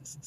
See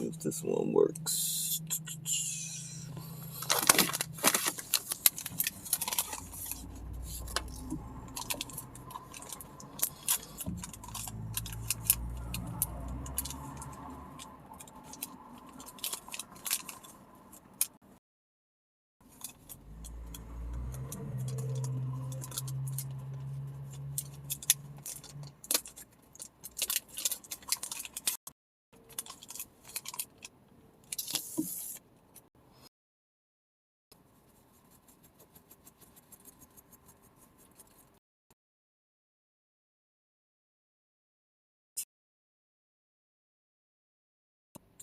if this one works.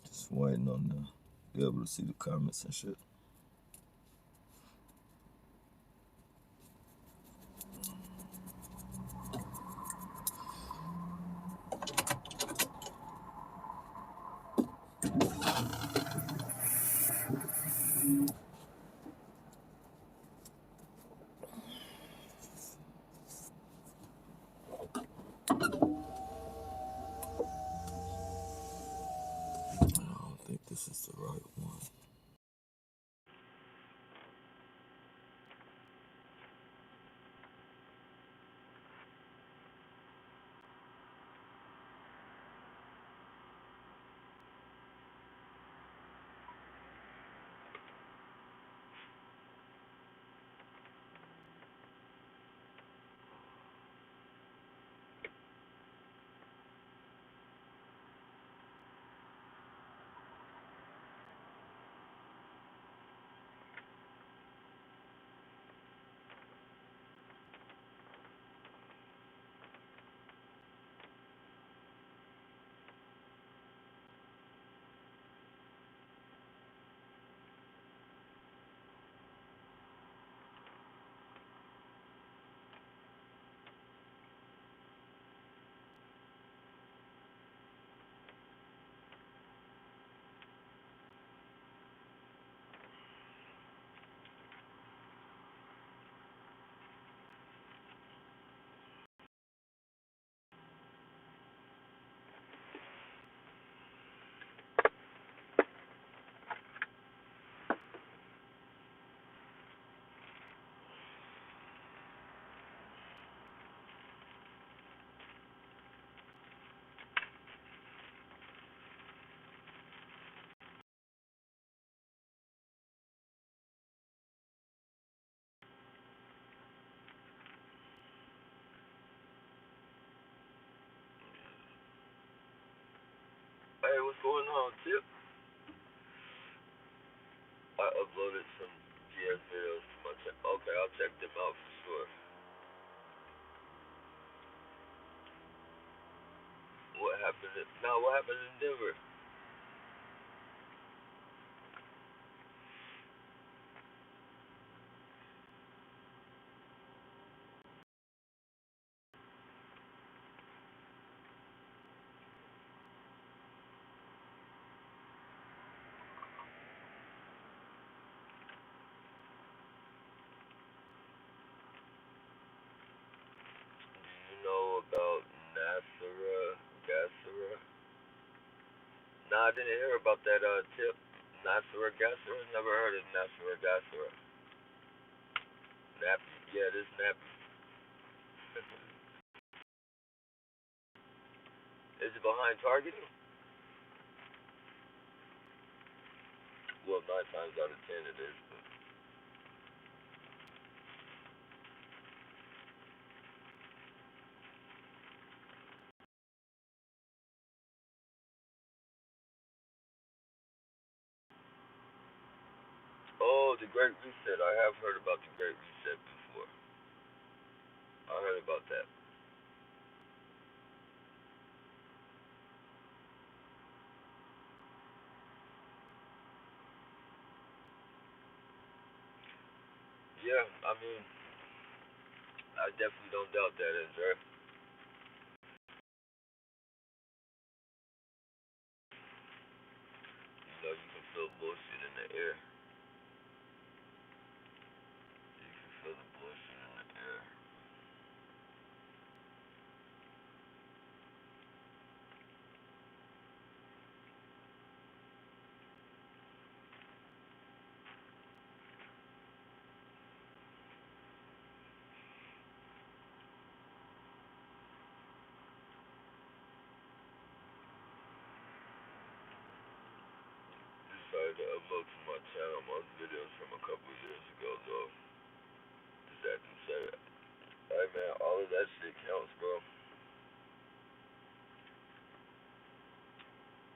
Just waiting on the be able to see the comments and shit. I don't think this is the right one. Hey, what's going on, Tip? I uploaded some GS videos to my channel. Okay, I'll check them out for sure. What happened? What happened in Denver? Do you know about Nasara, Gassara? Nah, I didn't hear about that, Tip. Nasura Gassura? Never heard of Nasura Gassura. Nappy. Yeah, this Nappy. Is it behind Target? Well, 9 times out of 10 it is. But... Oh, the Great Reset. I have heard about the Great Reset before. I heard about that. Yeah, I mean, I definitely don't doubt that, Andrew. You know, you can feel bullshit in the air. You can feel the bullshit in the air. Decided to upload to my channel most videos from a couple of years ago, though. Just had to say it. Hey, man, all of that shit counts, bro.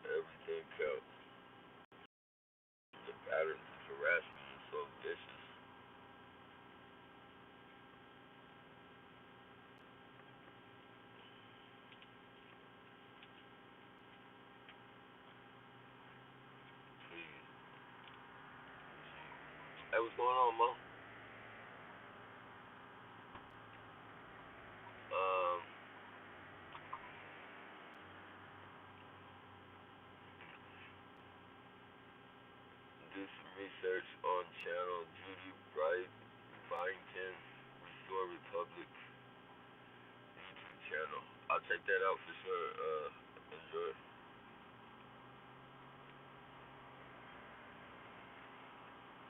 Everything counts. The patterns of harassment is so vicious. Please. Hey, what's going on, Mo? Um, do some research on channel Judy Bright Byington Restore Republic YouTube channel. I'll check that out for sure. Enjoy.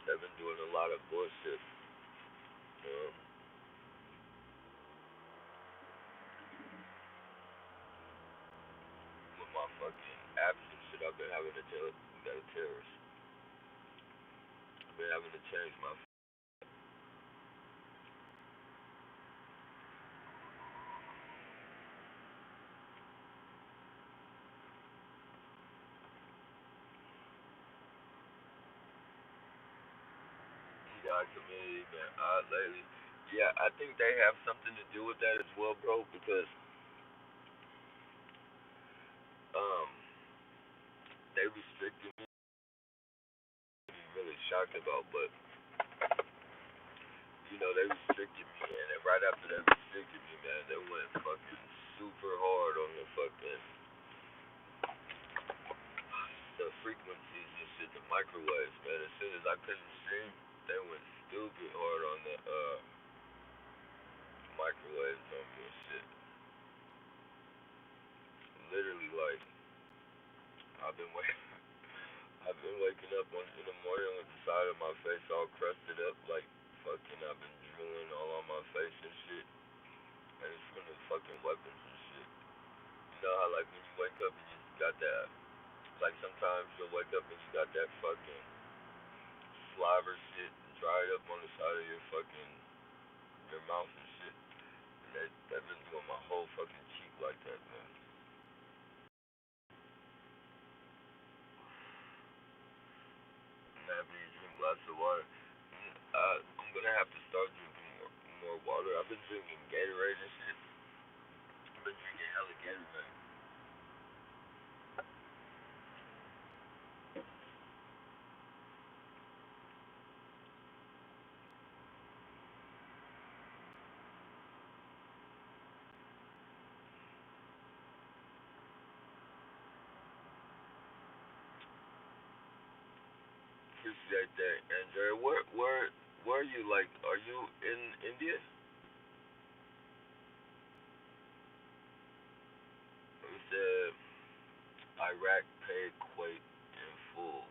I've been doing a lot of bullshit. Um, with my fucking apps and shit, I've been having to tell that a terrorist. I've been having to change my. Community, man. Lately, yeah, I think they have something to do with that as well, bro. Because um, they restricted me. I'm really shocked about, but you know, they restricted me, and then right after they restricted me, man, they went fucking super hard on the fucking the frequencies and shit, the microwaves, man. As soon as I couldn't stream, they went stupid hard on the microwaves on me and shit. Literally, like I've been waiting. I've been waking up in the morning with the side of my face all crusted up, like fucking. I've been drooling all on my face and shit, and it's from the fucking weapons and shit. You know how like when you wake up and you got that, like sometimes you'll wake up and you got that fucking saliva shit dried up on the side of your fucking your mouth and shit. And that been doing my whole fucking cheek like that, man. And I been drink lots of water. I'm gonna have to start drinking more water. I've been drinking Gatorade and shit. I've been drinking hella Gatorade. Appreciate that, Andrea. Where are you? Like, are you in India? It said Iraq paid Kuwait in full.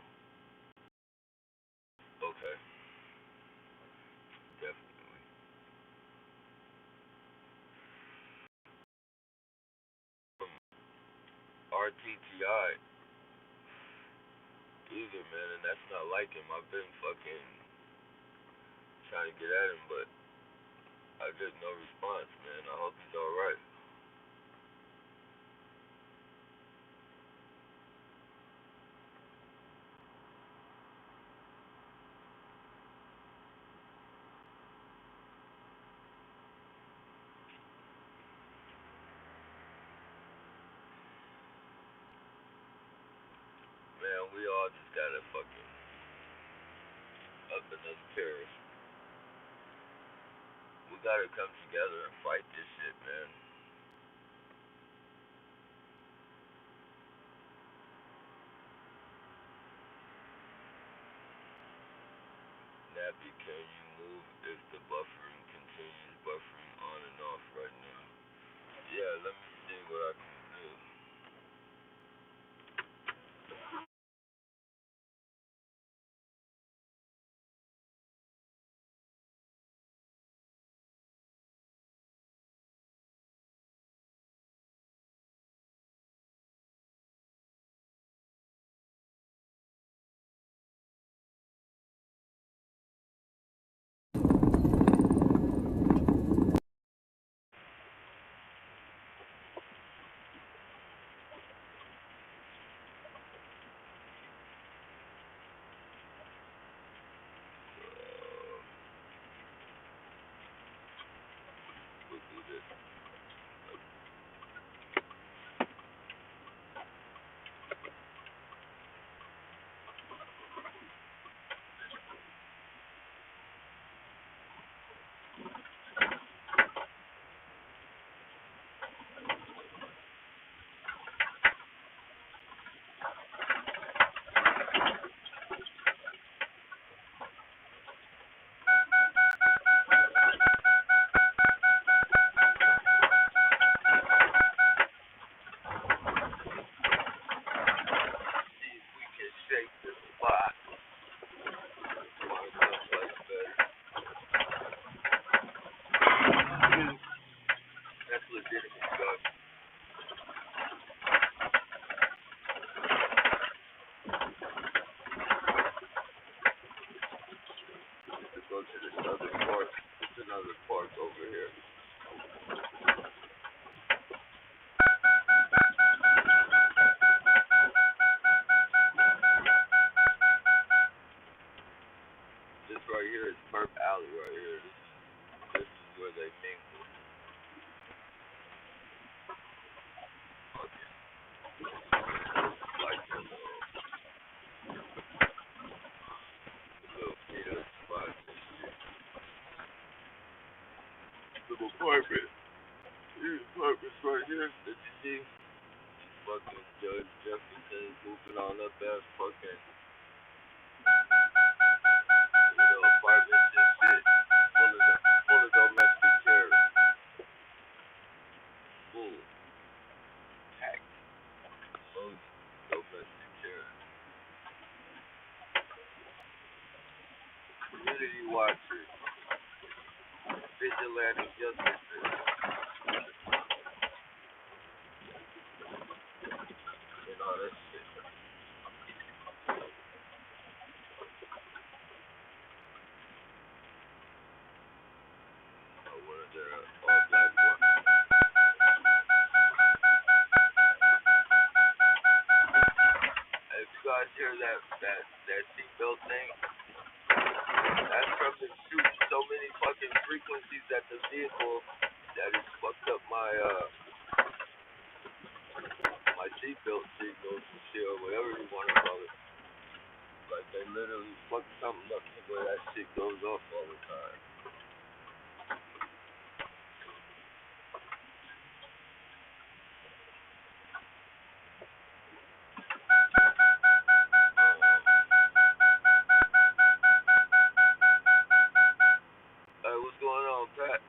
RTTI either, man, and that's not like him. I've been fucking trying to get at him, but I get no response, man. I hope he's alright. Man, we all just gotta fucking up another terrorist. We gotta come together and fight this shit, man. Nappy, can you move if the buffering continues buffering on and off right now? Yeah, let me see what I can do. We'll do this. See if we can shake the spot. That's legitimate stuff. To go to this other park. There's another park over here. This right here is Perp Alley right here. This is where they mingle. Okay. Like the little meetup spots and shit. Little apartment. These apartments right here that you see. Fucking Judge Jefferson moving on up that fucking apartments and shit. Full of domestic terrorists. Full. Packed. Loads of domestic terrorists. Community watchers. Vigilante justices. And all that shit. One of their all black ones. If you guys hear that seatbelt thing, that's from them shooting so many fucking frequencies at the vehicle that it's fucked up my seatbelt signals and shit or whatever you want to call it. Like they literally fucked something up to where that shit goes off all the time. Hey, what's going on, Pat?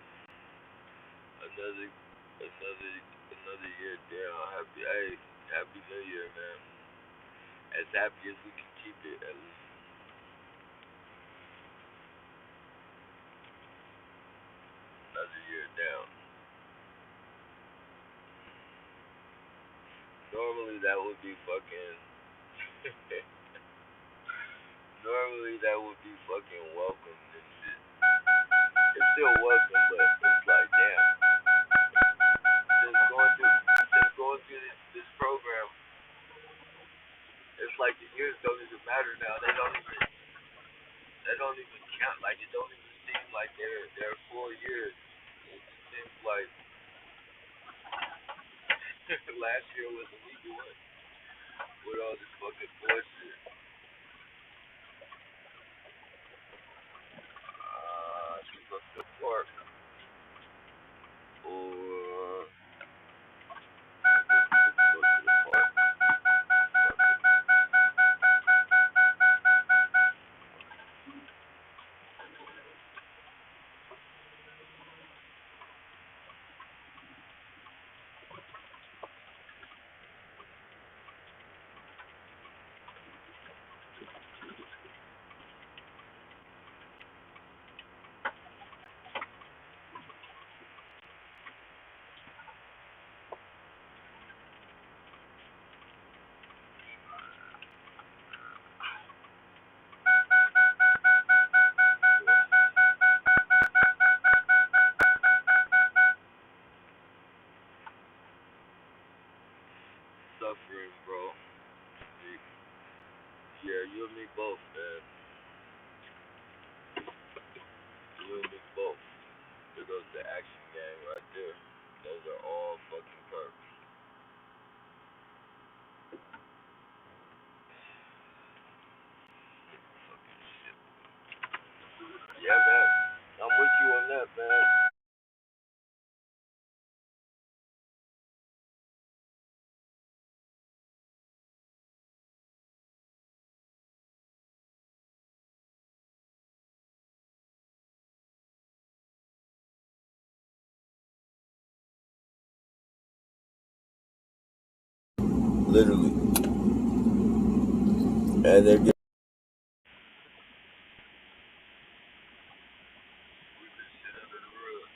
Another year down. Happy New Year, man. As happy as we can keep it, at least. Another year down. Normally that would be fucking. Normally that would be fucking welcomed and shit. It's still welcome, but it's like damn. Since going through this program, it's like the years don't even matter now. They don't even count. Like it don't even seem like they're 4 years. It just seems like last year was a week away with all this fucking bullshit. Should we go to the park or let's go to the park? Suffering, bro. Yeah, you and me both, man. You and me both. There goes the action gang right there. Those are all fucking perks. Fucking shit. Yeah, man. I'm with you on that, man. Literally. And they're getting shit under the rug.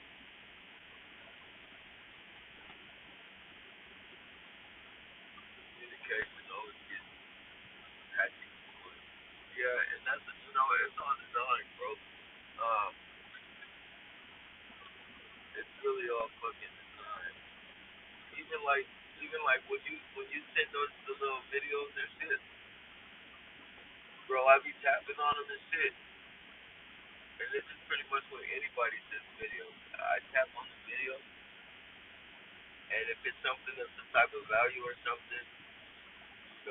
Communication always gets patchy. Yeah, and that's it's all design, bro. It's really all fucking design. Even like even like when you send those the little videos and shit, bro, I be tapping on them and shit. And this is pretty much what anybody sends videos. I tap on the video, and if it's something of some type of value or something,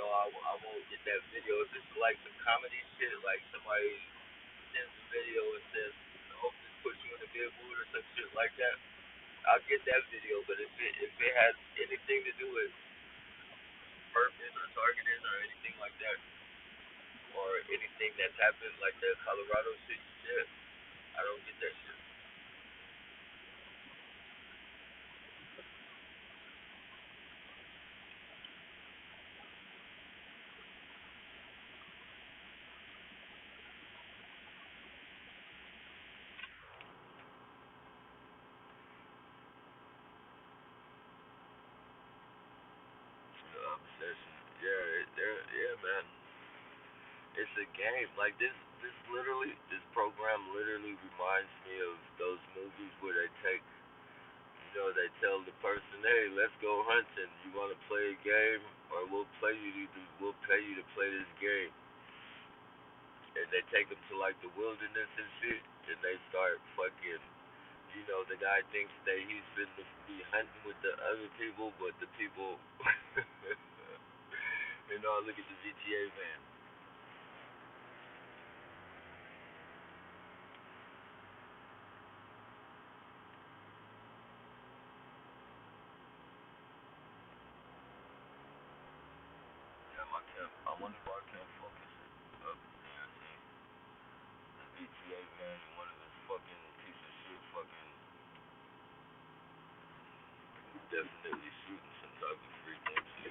I won't get that video. If it's like some comedy shit, like somebody sends a video and says, I hope this puts you in a good mood or some shit like that, I'll get that video. But if it has anything to do with purpose or targeting or anything like that, or anything that's happened like the Colorado shit, I don't get that shit. Obsession. Yeah, man. It's a game. Like this program literally reminds me of those movies where they tell the person, hey, let's go hunting. You want to play a game, or we'll pay you to play this game. And they take them to like the wilderness and shit, and they start fucking. The guy thinks that he's been to be hunting with the other people, but the people, look at the GTA man. Yeah, my camp. I wonder why I can't focus it up. Yeah, see, the GTA man and one of his fucking piece of shit fucking definitely shooting some type of frequency.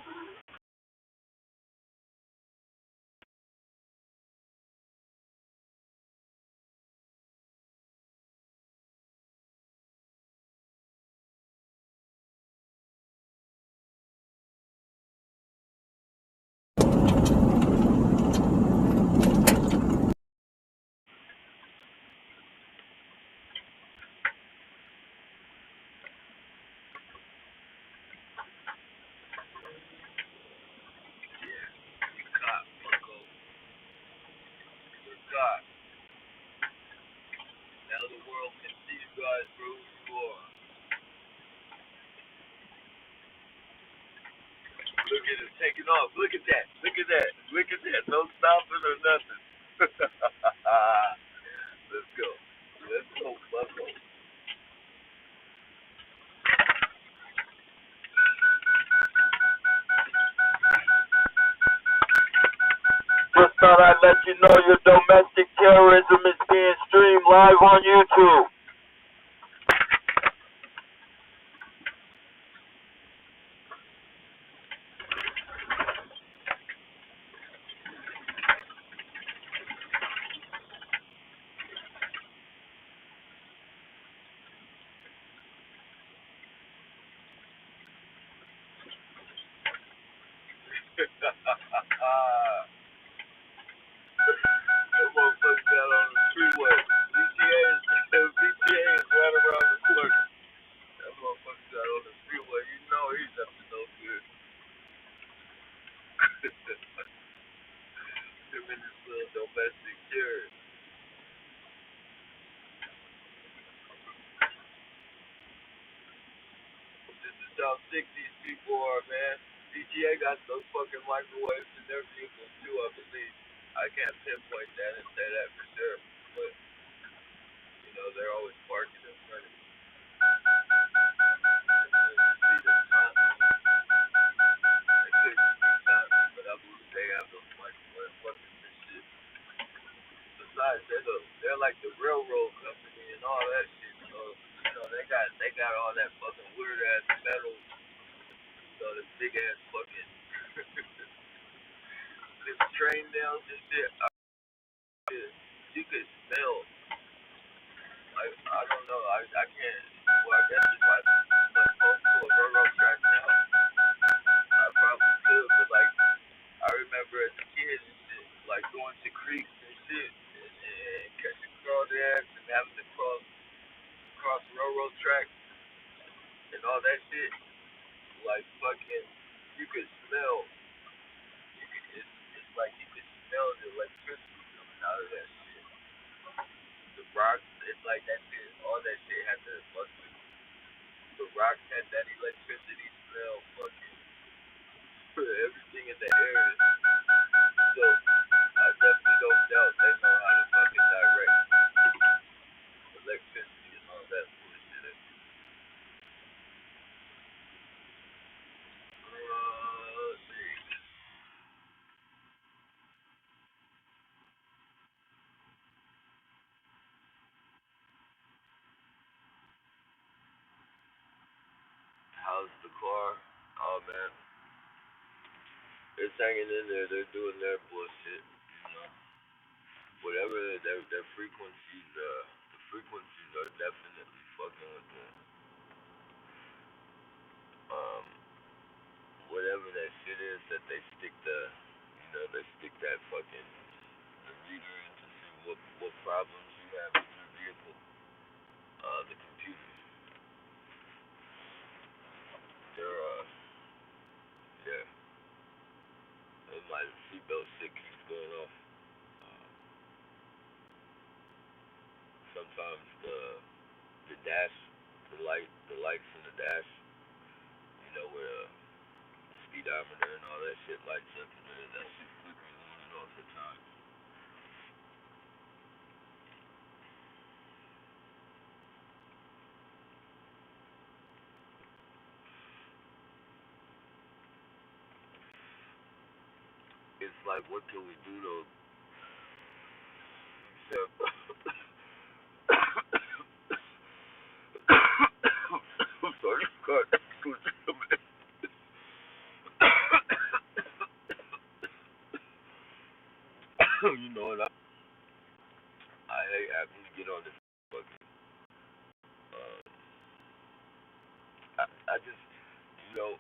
Look at it taking off. Look at that. Look at that. Look at that. No stopping or nothing. Let's go. Let's go, Bucko. Just thought I'd let you know your domestic terrorism is being streamed live on YouTube. That motherfucker got on the freeway. VTA is right around the corner. That motherfucker got on the freeway. You know he's up to no good. Him and his little domestic terrorist. This is how sick these people are, man. VTA got those fucking microwaves in their vehicles too, I believe. I can't pinpoint that and say that for sure, but you know they're always parking in front of me. See the top. They couldn't see top, but I believe they have those microwave weapons and shit. Besides, they're like the railroad company and all that shit. So you know they got all that fucking weird ass metal, the big ass fucking this train nails and shit. You could smell. I don't know. I can't. Well, I guess if I went close to a railroad track now, I probably could. But like, I remember as a kid and shit, like going to creeks and shit, and catching crawdads and having to cross railroad tracks and all that shit. Like fucking, you could smell. It's like you could smell the electricity coming out of that shit. The rocks, it's like that shit. All that shit had to fucking. The rocks had that electricity smell. Fucking everything in the area. So I definitely don't doubt they know how to fucking direct electricity and all that bullshit. Let's see. How's the car? Oh man, it's hanging in there. They're doing their bullshit. You know, whatever their frequencies. The frequencies are definitely fucking with them. Um, whatever that shit is that they stick they stick that fucking the reader in to see what problems you have with your vehicle. The computers, they're yeah, my seatbelt shit keeps going off. Uh, sometimes the dash, the lights in the dash, where speedometer and all that shit lights up and that shit flickers on and off at times. It's like, what can we do to except I'm sorry, God, you know what? I hate having to get on this fucking. Um, I just, you know,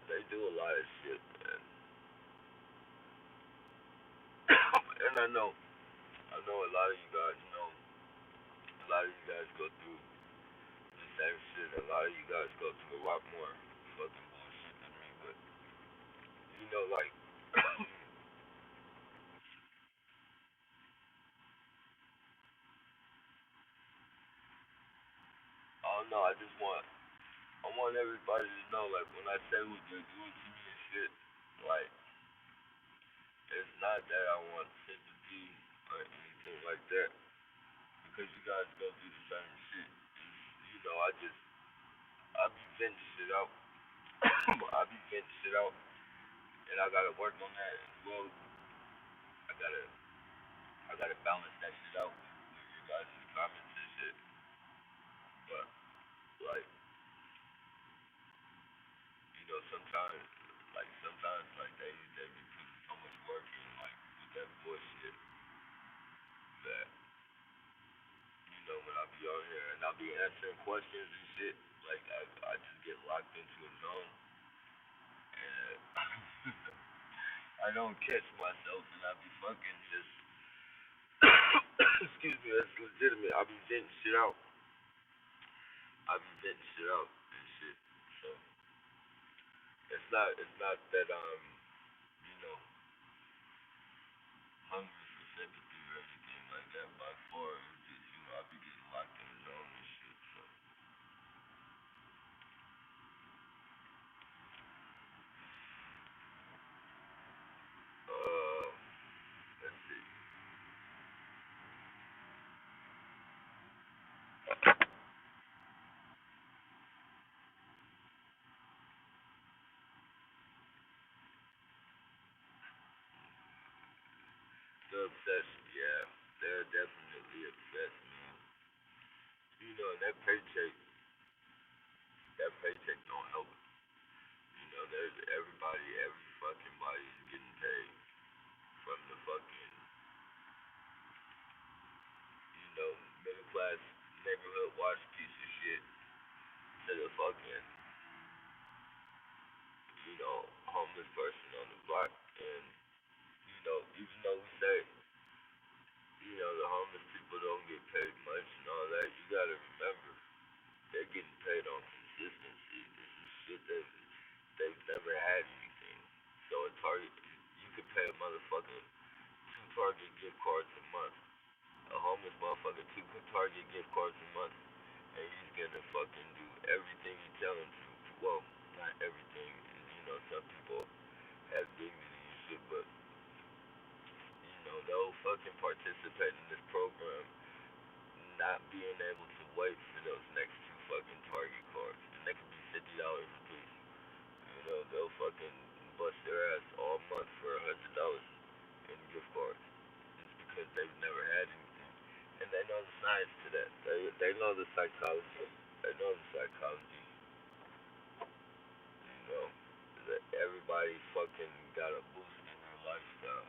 they do a lot of shit, man. And I know a lot of you guys know, a lot of you guys go through the same shit. A lot of you guys go through a lot more fucking bullshit than me, but like, I don't know. I just want I want everybody to know, like, when I say what they're doing to me and shit, like, it's not that I want sympathy or anything like that, because you guys go through the same shit. I be venting shit out. I be venting shit out, and I gotta work on that as well. I gotta, I gotta balance that shit out with your guys' comments and shit. But, like, sometimes, like, they be putting so much work in, like, with that bullshit that, when I be on here and I be answering questions and shit, like, I just get locked into a zone and I don't catch myself and I be fucking just, excuse me, that's legitimate. I be venting shit out. I be venting shit out and shit. So, it's not that you know, hungry for sympathy or anything like that by far. It's just, I be getting locked in the zone and shit. So, uh, let's see. The obsession, yeah. They're definitely obsessed, man. That paycheck don't help. There's every fucking body is getting paid from the fucking, middle class neighborhood watch piece of shit to the fucking, homeless person on the block. And, even though we say, the homeless people don't get paid much and all that, you gotta remember, they're getting paid on consistency. This is shit that they've never had anything. So a Target, you could pay a motherfucker 2 Target gift cards a month. A homeless motherfucker 2 Target gift cards a month, and he's gonna fucking do everything you tell him to. Well, not everything. Some people have dignity and shit, but they'll fucking participate in this program, not being able to wait for those next 2 fucking Target cards, and they could be $50 a piece. They'll fucking bust their ass all month for $100 in gift cards. It's because they've never had anything, and they know the science to that. They know the psychology. They know the psychology. You know that everybody fucking got a boost in their lifestyle.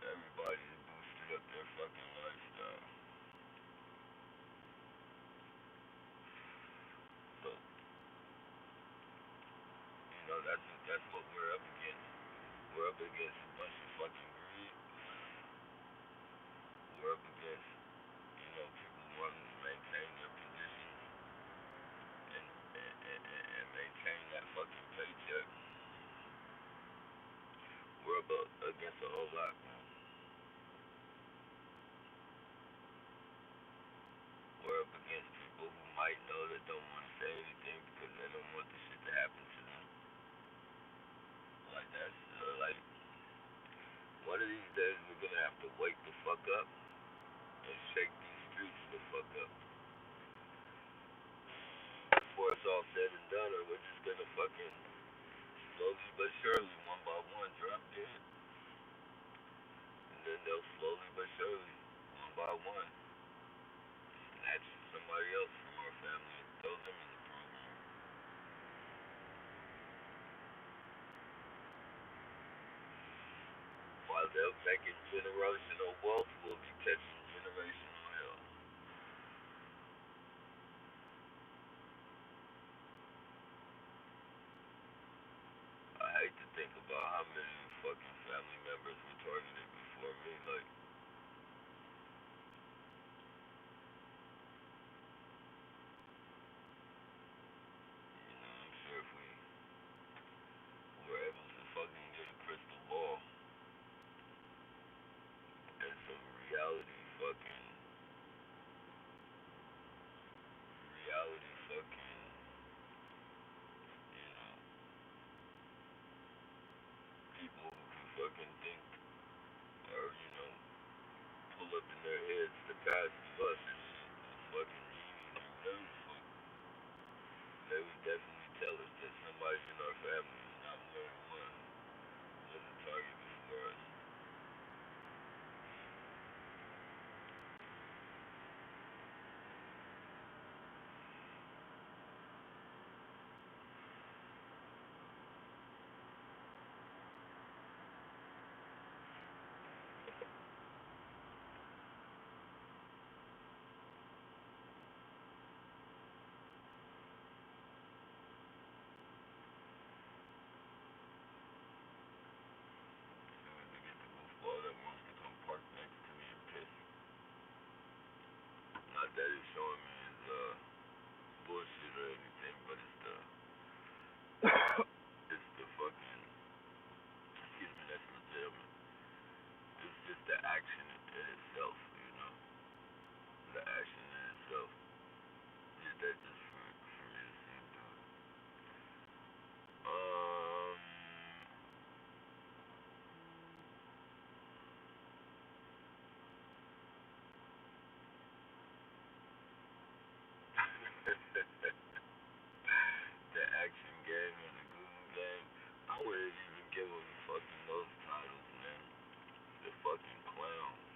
Everybody's boosted up their fucking lifestyle. So that's what we're up against. We're up against a bunch of fucking greed. We're up against people wanting to maintain their positions and maintain that fucking paycheck. We're up against a whole lot. We're up against people who might know that don't want to say anything because they don't want the shit to happen to them. Like that's like one of these days we're gonna have to wake the fuck up and shake these streets the fuck up. Before it's all said and done, or we're just gonna fucking slowly but surely, one by one, drop dead, and then they'll slowly but surely, one by one, snatch somebody else from our family and throw them in the program. While they're making generational wealth, we'll be catching generational hell. I hate to think about how many fucking family members were targeted before me. Like, I'm sure if we were able to fucking get a crystal ball and some reality fucking up in their heads to pass through us and shit. Fucking genies or whatever the fuck. They would definitely tell us that somebody in our family, not more than one, was a target before us. Soon to get the goofball that wants to come park next to me and piss. Not that he's showing me his bullshit or anything, but it's the fucking, excuse me, that's legitimate. It's just the action in itself, you know, the action in itself. Did that just for me to see him do it. Um, the action game and the Google game. I wouldn't even give them fucking those titles, man. The fucking clowns.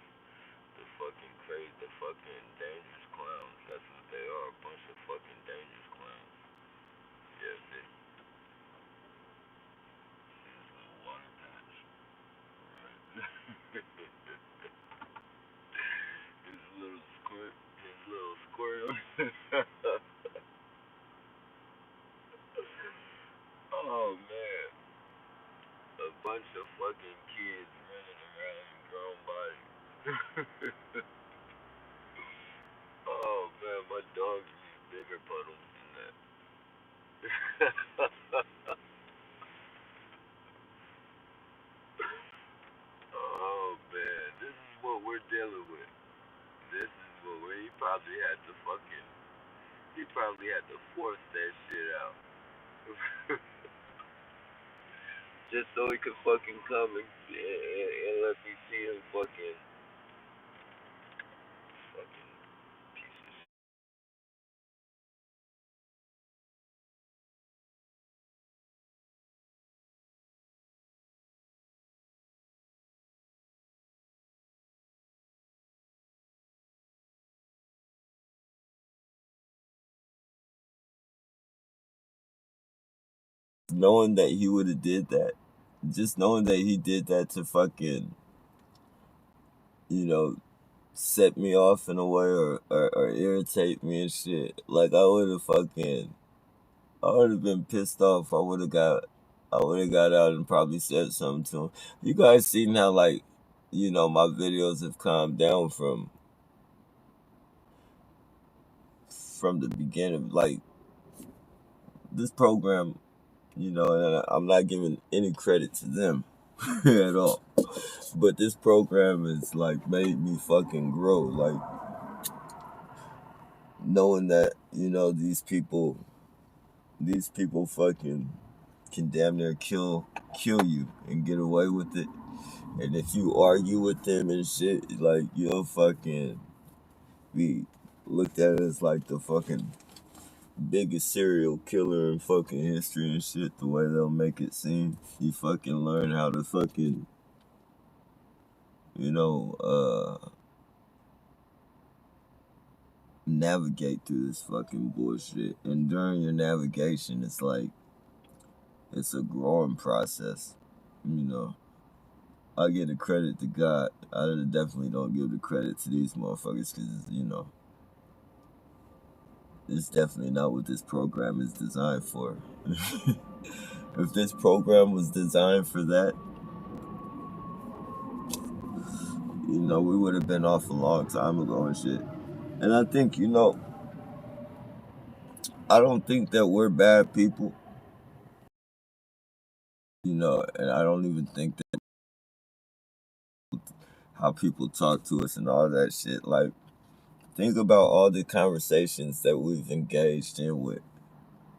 The fucking crazy, the fucking dangerous clowns. That's what they are, a bunch of fucking dangerous clowns. Yeah, see? See this little water patch? Right? His little squirt, his little squirrel. Oh man, a bunch of fucking kids running around in grown bodies. Oh man, my dogs need bigger puddles than that. Oh man, this is what we're dealing with. This is what he probably had to fucking, he probably had to force that shit out. Just so he could fucking come and let me see him fucking piece of shit. Knowing that he would have did that, just knowing that he did that to fucking, you know, set me off in a way or irritate me and shit. Like I would have fucking, I would have been pissed off. I would have got out and probably said something to him. You guys seen how like, you know, my videos have calmed down from the beginning. Like this program, you know, and I'm not giving any credit to them at all. But this program has like made me fucking grow. Like knowing that, you know, these people fucking can damn near kill you and get away with it. And if you argue with them and shit, like you'll fucking be looked at as like the fucking biggest serial killer in fucking history and shit, the way they'll make it seem. You fucking learn how to fucking, you know, navigate through this fucking bullshit. And during your navigation, it's like, it's a growing process, you know. I give the credit to God. I definitely don't give the credit to these motherfuckers because, you know, it's definitely not what this program is designed for. If this program was designed for that, you know, we would have been off a long time ago and shit. And I think, you know, I don't think that we're bad people, you know, and I don't even think that how people talk to us and all that shit. Like, think about all the conversations that we've engaged in with,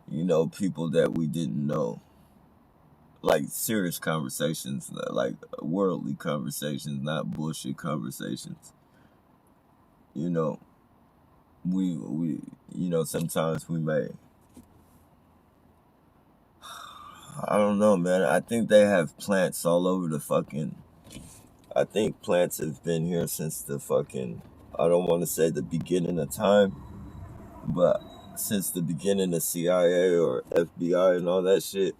you know, people that we didn't know. Like serious conversations, like worldly conversations, not bullshit conversations. you know, we sometimes we may, I don't know, man. I think they have plants all over the fucking, I think plants have been here since the fucking, I don't want to say the beginning of time, but since the beginning of CIA or FBI and all that shit.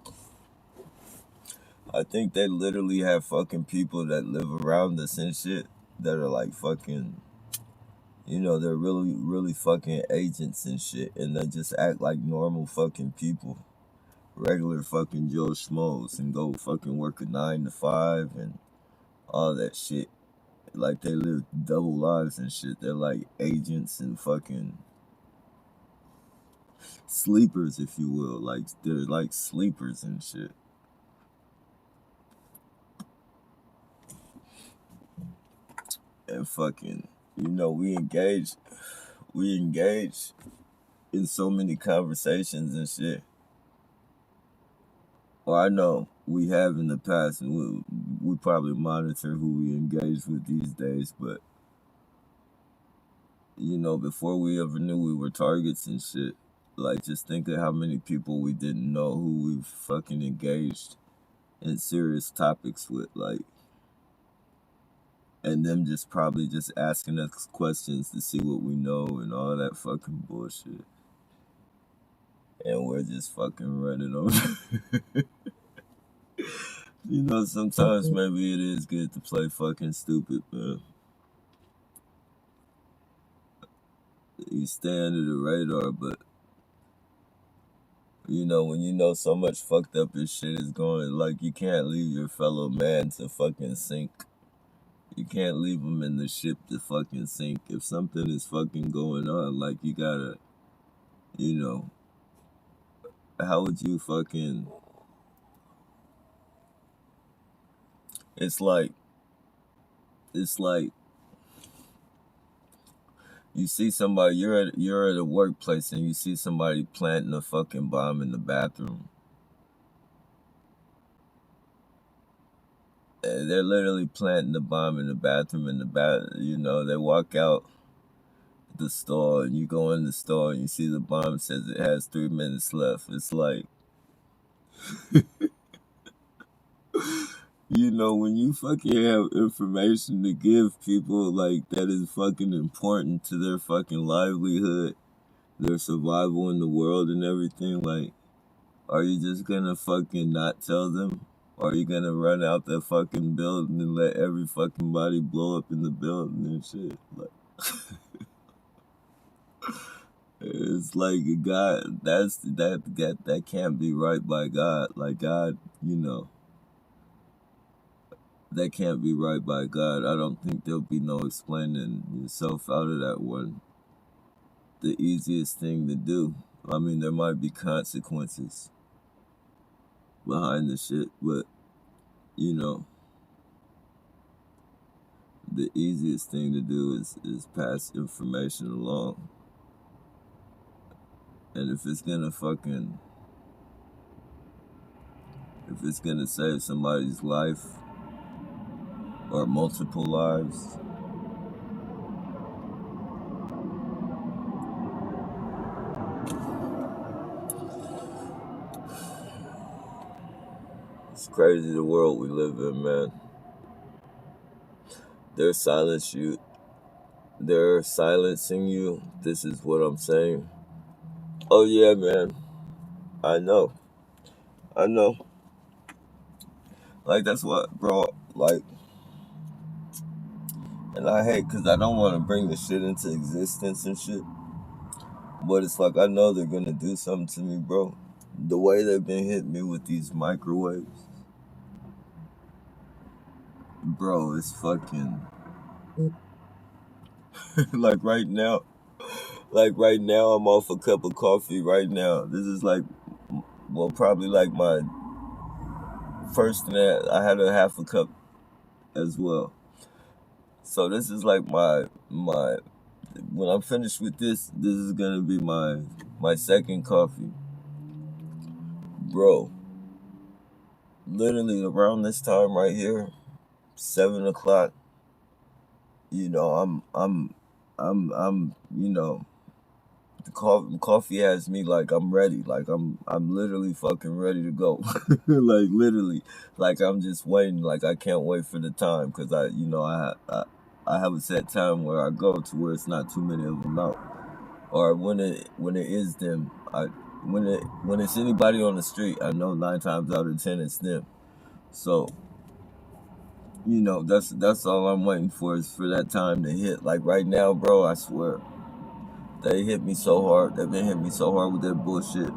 I think they literally have fucking people that live around us and shit that are like fucking, they're really, really fucking agents and shit, and they just act like normal fucking people, regular fucking Joe Schmoes, and go fucking work a 9 to 5 and all that shit. Like they live double lives and shit. They're like agents and fucking sleepers, if you will. Like they're like sleepers and shit. And fucking, we engage in so many conversations and shit. Well, I know we have in the past, and we probably monitor who we engage with these days, but before we ever knew we were targets and shit, like just think of how many people we didn't know who we've fucking engaged in serious topics with, like, and them just probably just asking us questions to see what we know and all that fucking bullshit. And we're just fucking running over. Sometimes maybe it is good to play fucking stupid, man. You stay under the radar, but when so much fucked up as shit is going, like, you can't leave your fellow man to fucking sink. You can't leave him in the ship to fucking sink. If something is fucking going on, like, you gotta, how would you fucking, it's like, you see somebody, you're at a workplace and you see somebody planting a fucking bomb in the bathroom. And they're literally planting the bomb in the bathroom they walk out the store and you go in the store and you see the bomb says it has 3 minutes left. It's like, when you fucking have information to give people like that is fucking important to their fucking livelihood, their survival in the world and everything, like, are you just gonna fucking not tell them? Or are you gonna run out that fucking building and let every fucking body blow up in the building and shit? Like, it's like God, that can't be right by God. Like God, that can't be right by God. I don't think there'll be no explaining yourself out of that one. The easiest thing to do. I mean, there might be consequences behind the shit, but the easiest thing to do is pass information along. And if it's gonna save somebody's life or multiple lives, it's crazy the world we live in, man. They're silencing you. This is what I'm saying. Oh yeah, man. I know. Like, that's what, bro, like, and I hate because I don't want to bring the shit into existence and shit. But it's like, I know they're going to do something to me, bro. The way they've been hitting me with these microwaves, bro, it's fucking, like right now, I'm off a cup of coffee right now. This is like, well, probably like my first, and I had a half a cup as well. So this is like my when I'm finished with this is gonna be my second coffee, bro. Literally around this time right here, 7 o'clock. I'm you know, the coffee has me like I'm ready. Like I'm literally fucking ready to go. Like literally, like I'm just waiting. Like I can't wait for the time because I have a set time where I go to where it's not too many of them out, or when it is them. When it's anybody on the street, I know 9 times out of 10 it's them. So that's all I'm waiting for is for that time to hit. Like right now, bro, I swear. They hit me so hard. They've been hitting me so hard with that bullshit.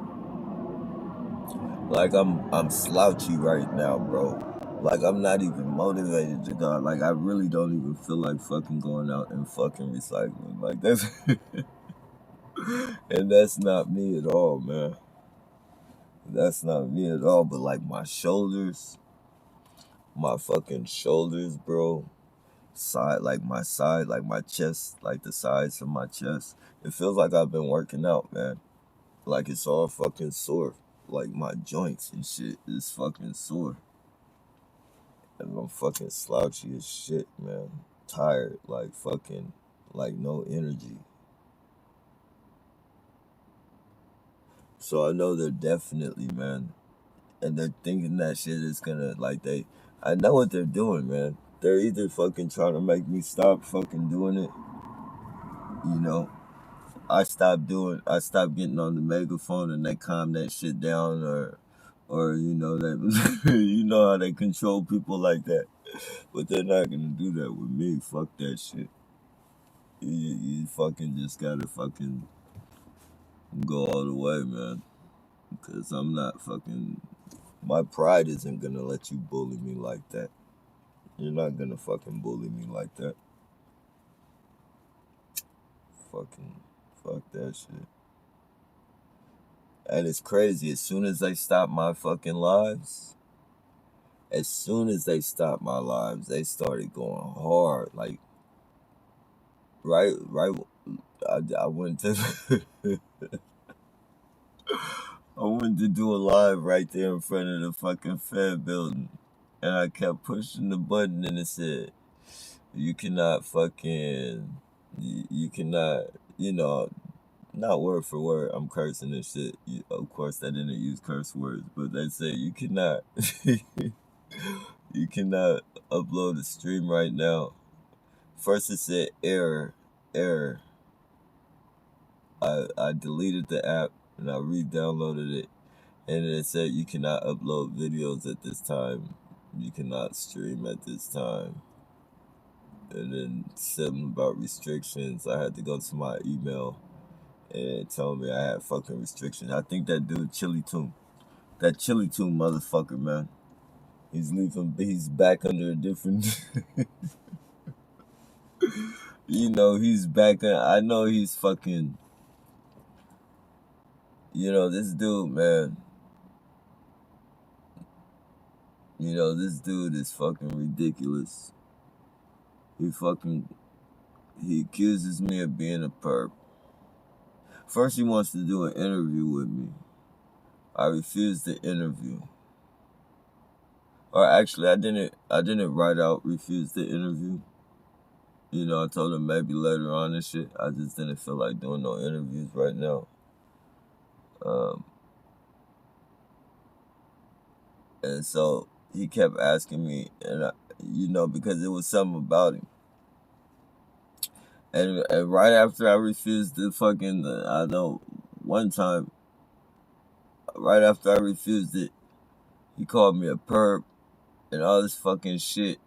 Like I'm slouchy right now, bro. Like I'm not even motivated to go. Like I really don't even feel like fucking going out and fucking recycling. Like that's and that's not me at all, man. That's not me at all. But like my fucking shoulders, bro. Side, like my chest, like the sides of my chest. It feels like I've been working out, man. Like it's all fucking sore. Like my joints and shit is fucking sore. And I'm fucking slouchy as shit, man. Tired, like fucking, like no energy. So I know they're definitely, man. And they're thinking that shit is gonna, I know what they're doing, man. They're either fucking trying to make me stop fucking doing it, you know, I stopped getting on the megaphone and they calm that shit down or that you know how they control people like that. But they're not gonna do that with me. Fuck that shit. You fucking just gotta fucking go all the way, man. Cause I'm not fucking my pride isn't gonna let you bully me like that. You're not gonna fucking bully me like that. Fucking fuck that shit. And it's crazy. As soon as they stopped my lives, they started going hard. Like right. I went to I went to do a live right there in front of the fucking Fed building, and I kept pushing the button, and it said, "You cannot fucking, you cannot, you know." Not word for word, I'm cursing and shit. Of course, they didn't use curse words, but they said you cannot, you cannot upload a stream right now. First it said error, error. I deleted the app and I re-downloaded it, and it said you cannot upload videos at this time. You cannot stream at this time. And then something about restrictions. I had to go to my email and it told me I had fucking restrictions. I think that dude that Chili Tune motherfucker, man. He's back under a different he's back I know he's fucking this dude, man. This dude is fucking ridiculous. He accuses me of being a perp. First he wants to do an interview with me. I refused the interview. Or actually I didn't write out refuse the interview. I told him maybe later on and shit. I just didn't feel like doing no interviews right now. And so he kept asking me, and because it was something about him. And right after I refused the fucking, I know one time, right after I refused it, he called me a perp and all this fucking shit.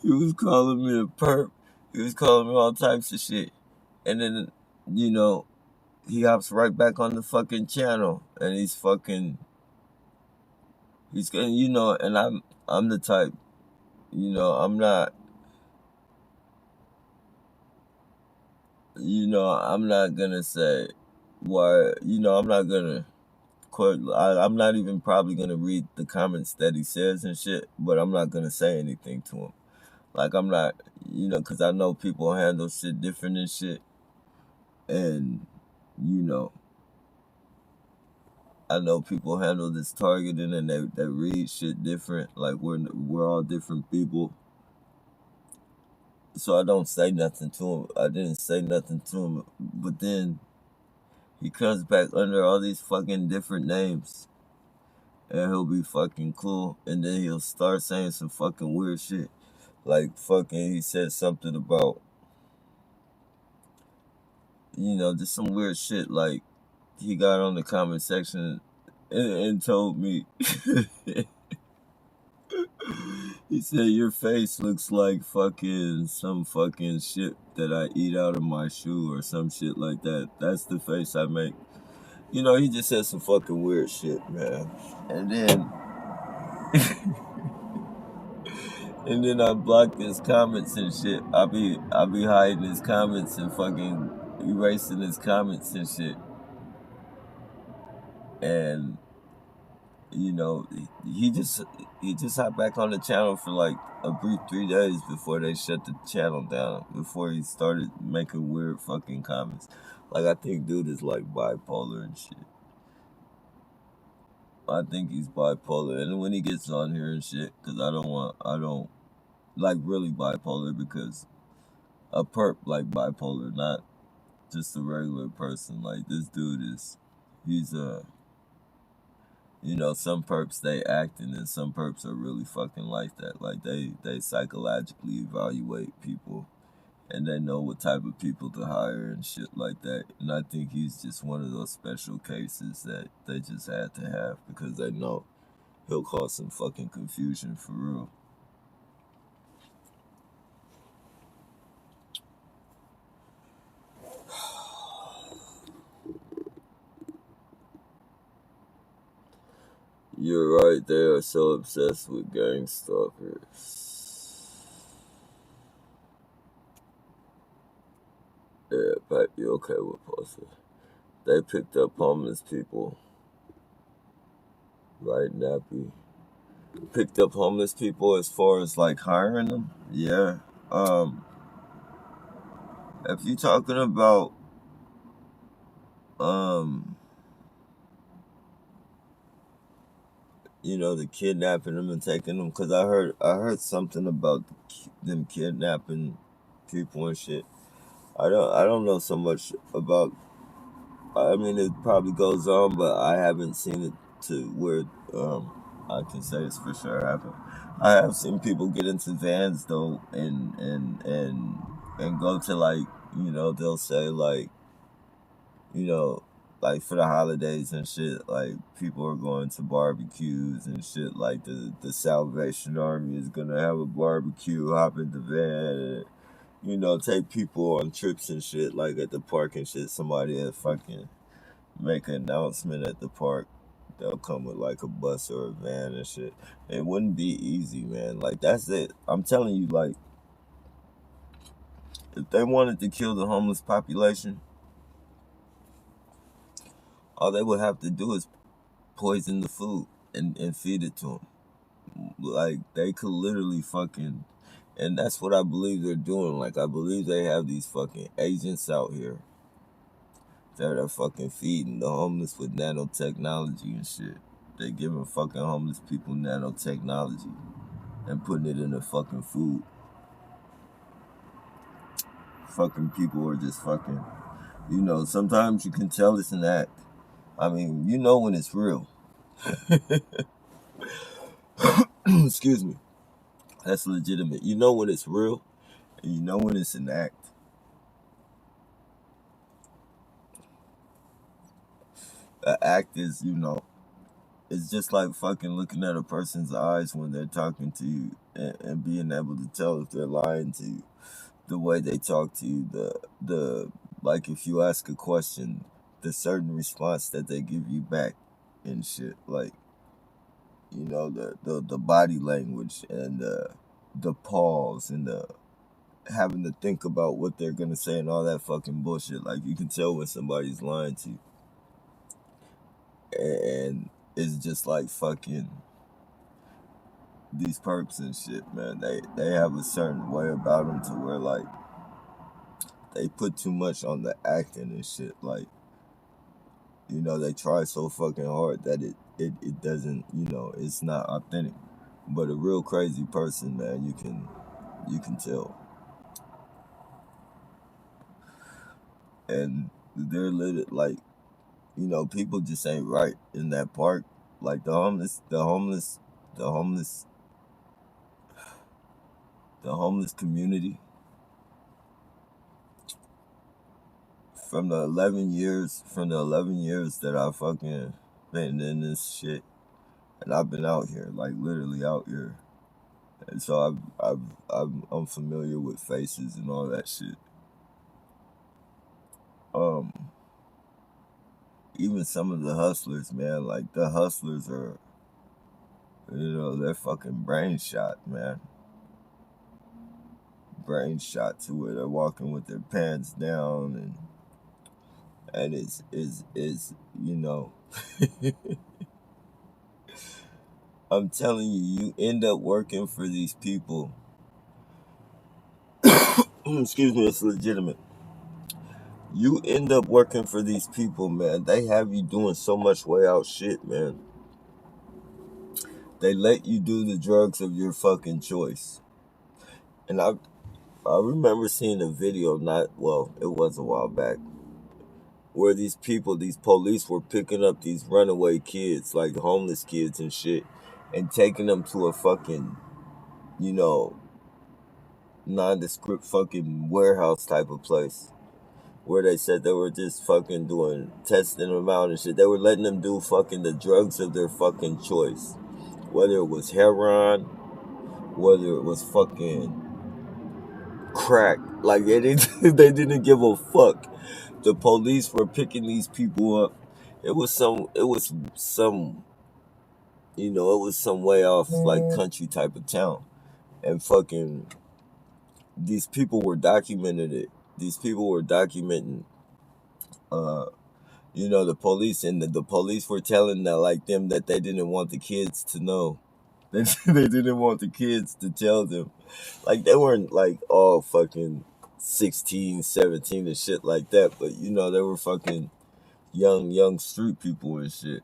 He was calling me a perp. He was calling me all types of shit. And then, he hops right back on the fucking channel and he's getting, and I'm the type, I'm not, I'm not gonna say why, I'm not gonna I'm not even probably gonna read the comments that he says and shit, but I'm not gonna say anything to him. Like I'm not, because I know people handle shit different and shit, and I know people handle this targeting and they read shit different. Like we're all different people. So I don't say nothing to him. I didn't say nothing to him, but then he comes back under all these fucking different names, and he'll be fucking cool, and then he'll start saying some fucking weird shit. Like fucking, he said something about, just some weird shit. Like he got on the comment section and told me, he said your face looks like fucking some fucking shit that I eat out of my shoe or some shit like that. That's the face I make. He just said some fucking weird shit, man. And then and then I blocked his comments and shit. I be hiding his comments and fucking erasing his comments and shit. And he just hopped back on the channel for like a brief 3 days before they shut the channel down. Before he started making weird fucking comments. Like I think dude is like bipolar and shit. I think he's bipolar, and when he gets on here and shit, because I don't like really bipolar, because a perp like bipolar, not just a regular person. Like this dude he's some perps they acting, and some perps are really fucking like that. Like they psychologically evaluate people, and they know what type of people to hire and shit like that. And I think he's just one of those special cases that they just had to have because they know he'll cause some fucking confusion for real. You're right, they are so obsessed with gang stalkers. Yeah, Pat, you okay with posting? They picked up homeless people, right, Nappy? Picked up homeless people as far as like hiring them? Yeah. Um, if you talking about um, the kidnapping them and taking them, because I heard something about them kidnapping people and shit. I don't know so much about. I mean, it probably goes on, but I haven't seen it to where I can say it's for sure happened. I have seen people get into vans though, and go to like, they'll say like, you know like for the holidays and shit, like people are going to barbecues and shit. Like the Salvation Army is gonna have a barbecue, hop in the van, and take people on trips and shit, like at the park and shit. Somebody that fucking make an announcement at the park, they'll come with like a bus or a van and shit. It wouldn't be easy, man. Like that's it. I'm telling you, like if they wanted to kill the homeless population, all they would have to do is poison the food and feed it to them. Like they could literally fucking, and that's what I believe they're doing. Like I believe they have these fucking agents out here that are fucking feeding the homeless with nanotechnology and shit. They giving fucking homeless people nanotechnology and putting it in their fucking food. Fucking people are just fucking, sometimes you can tell it's an act. I mean, when it's real. Excuse me. That's legitimate. You know when it's real, and you know when it's an act. An act is, it's just like fucking looking at a person's eyes when they're talking to you, and being able to tell if they're lying to you. The way they talk to you, the like if you ask a question, the certain response that they give you back and shit. Like, the body language and the pause and the having to think about what they're gonna say and all that fucking bullshit. Like you can tell when somebody's lying to you. And it's just like fucking these perps and shit, man. They have a certain way about them to where like they put too much on the acting and shit. Like, they try so fucking hard that it doesn't, it's not authentic. But a real crazy person, man, you can tell. and they're lit like, you know, people just ain't right in that park. Like the homeless, the homeless community. From the 11 years that I fucking been in this shit, and I've been out here, like literally out here, and so I'm familiar with faces and all that shit. Um, Even some of the hustlers, man, like the hustlers are, you know, they're fucking brain shot, man. Brain shot to where they're walking with their pants down, and it's you know, I'm telling you, you end up working for these people. Excuse me, it's legitimate. You end up working for these people, man. They have you doing so much way out shit, man. They let you do the drugs of your fucking choice. And I remember seeing a video, not, well, it was a while back, where these people, these police were picking up these runaway kids, like homeless kids and shit, and taking them to a fucking, you know, nondescript fucking warehouse type of place, where they said they were just fucking doing, testing them out and shit. They were letting them do fucking the drugs of their fucking choice. Whether it was heroin, whether it was fucking crack. Like, they didn't give a fuck. The police were picking these people up. It was some, you know, it was some way off, like, country type of town. And fucking, these people were documenting it. These people were documenting, uh, you know, the police, and the police were telling that, like, them, that they didn't want the kids to know. They didn't want the kids to tell them. Like, they weren't, like, all fucking 16, 17 and shit like that, but, you know, they were fucking young street people and shit.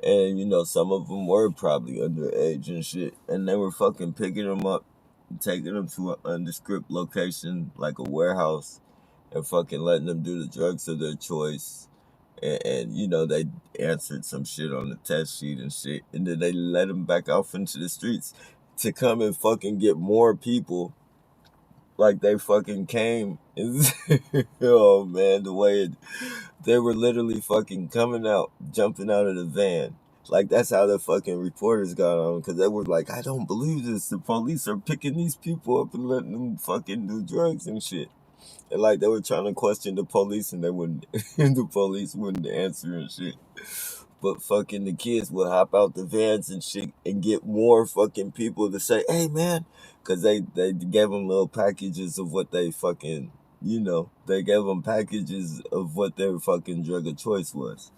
And, you know, some of them were probably underage and shit. And they were fucking picking them up and taking them to an undescript location, like a warehouse, and fucking letting them do the drugs of their choice. And, you know, they answered some shit on the test sheet and shit. And then they let them back off into the streets to come and fucking get more people, like they fucking came. Oh, man, they were literally fucking coming out, jumping out of the van. Like, that's how the fucking reporters got on, because they were like, I don't believe this. The police are picking these people up and letting them fucking do drugs and shit. And, like, they were trying to question the police, and they wouldn't, and the police wouldn't answer and shit. But fucking the kids would hop out the vans and shit and get more fucking people to say, hey, man, because they gave them little packages of what they fucking, you know, they gave them packages of what their fucking drug of choice was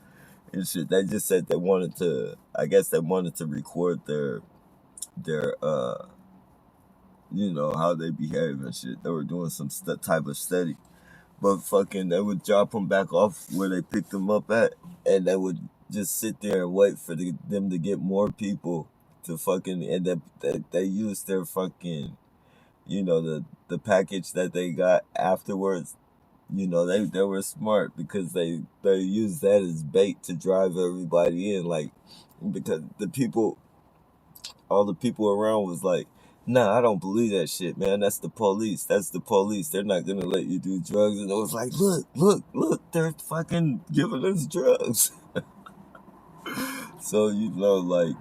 and shit. They just said they wanted to, I guess they wanted to record their you know, how they behave and shit. They were doing some type of study. But fucking, they would drop them back off where they picked them up at, and they would just sit there and wait for them to get more people to fucking, and they used their fucking, you know, the package that they got afterwards. You know, they were smart, because they used that as bait to drive everybody in, like, because all the people around was like, nah, I don't believe that shit, man. That's the police. That's the police. They're not gonna let you do drugs. And it was like, look, they're fucking giving us drugs. So, you know, like,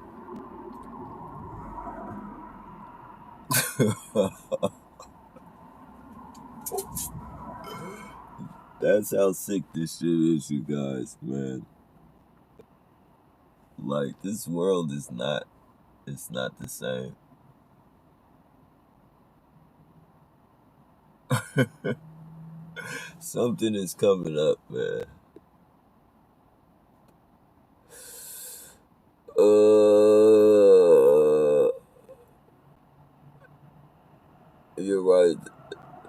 that's how sick this shit is, you guys, man. Like, this world is not, it's not the same. Something is coming up, man. You're right.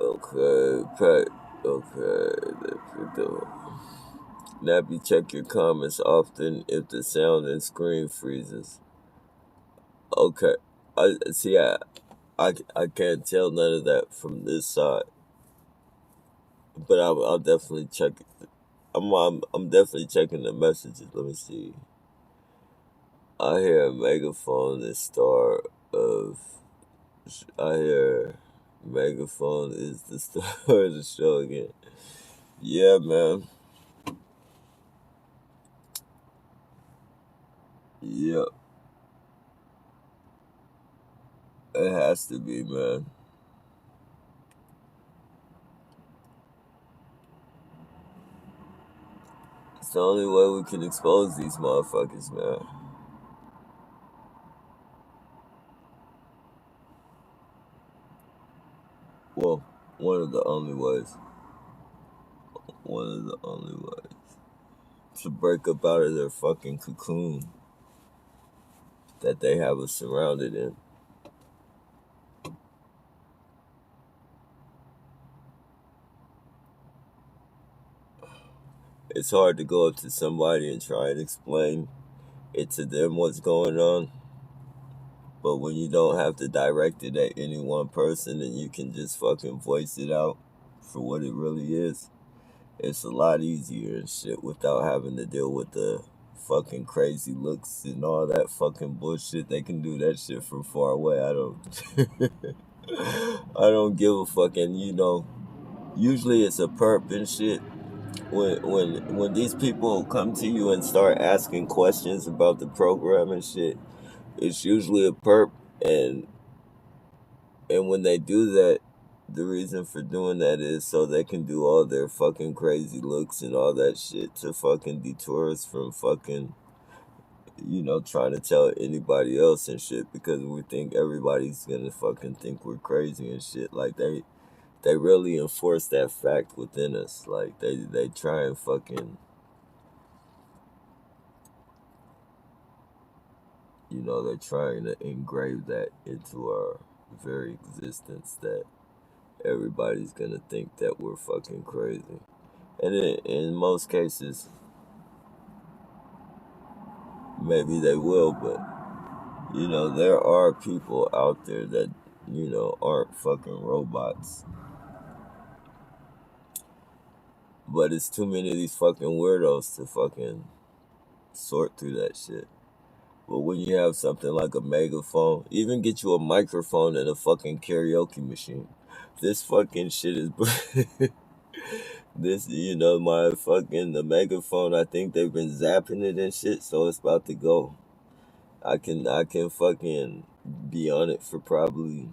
Okay, Pat. Okay. Nappy, check your comments often if the sound and screen freezes. Okay. I see. I can't tell none of that from this side. But I'll definitely check it. I'm definitely checking the messages. Let me see. I hear Megaphone the star of. I hear Megaphone is the star of the show again. Yeah, man. Yeah, it has to be, man. It's the only way we can expose these motherfuckers, man. Well, one of the only ways. One of the only ways to break up out of their fucking cocoon that they have us surrounded in. It's hard to go up to somebody and try and explain it to them what's going on. But when you don't have to direct it at any one person and you can just fucking voice it out for what it really is, it's a lot easier and shit without having to deal with the fucking crazy looks and all that fucking bullshit. They can do that shit from far away. I don't I don't give a fucking, usually it's a perp and shit. When these people come to you and start asking questions about the program and shit, it's usually a perp, and when they do that, the reason for doing that is so they can do all their fucking crazy looks and all that shit to fucking detour us from fucking, trying to tell anybody else and shit, because we think everybody's gonna fucking think we're crazy and shit. Like they really enforce that fact within us. Like they try and fucking, they're trying to engrave that into our very existence, that everybody's gonna think that we're fucking crazy. And in most cases, maybe they will, but there are people out there that, aren't fucking robots. But it's too many of these fucking weirdos to fucking sort through that shit. But when you have something like a megaphone, even get you a microphone and a fucking karaoke machine. This fucking shit is this, my fucking the megaphone, I think they've been zapping it and shit, so it's about to go. I can fucking be on it for probably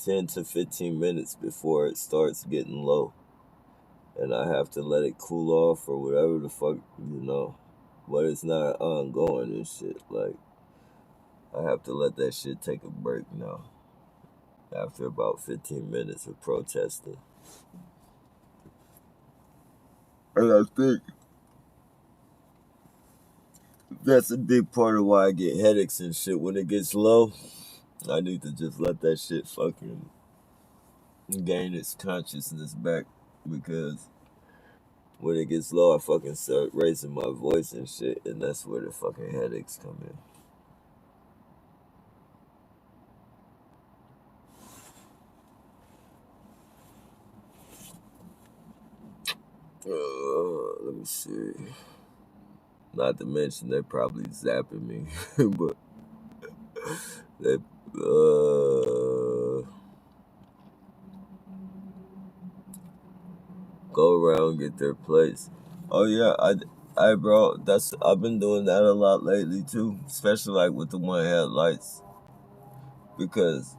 10 to 15 minutes before it starts getting low. And I have to let it cool off or whatever the fuck, But it's not ongoing and shit. Like, I have to let that shit take a break now. After about 15 minutes of protesting. And I think that's a big part of why I get headaches and shit. When it gets low, I need to just let that shit fucking gain its consciousness back, because when it gets low, I fucking start raising my voice and shit, and that's where the fucking headaches come in. Let me see. Not to mention they probably zapping me, but they go around get their place. Oh yeah, bro, I've been doing that a lot lately too, especially like with the one headlights, because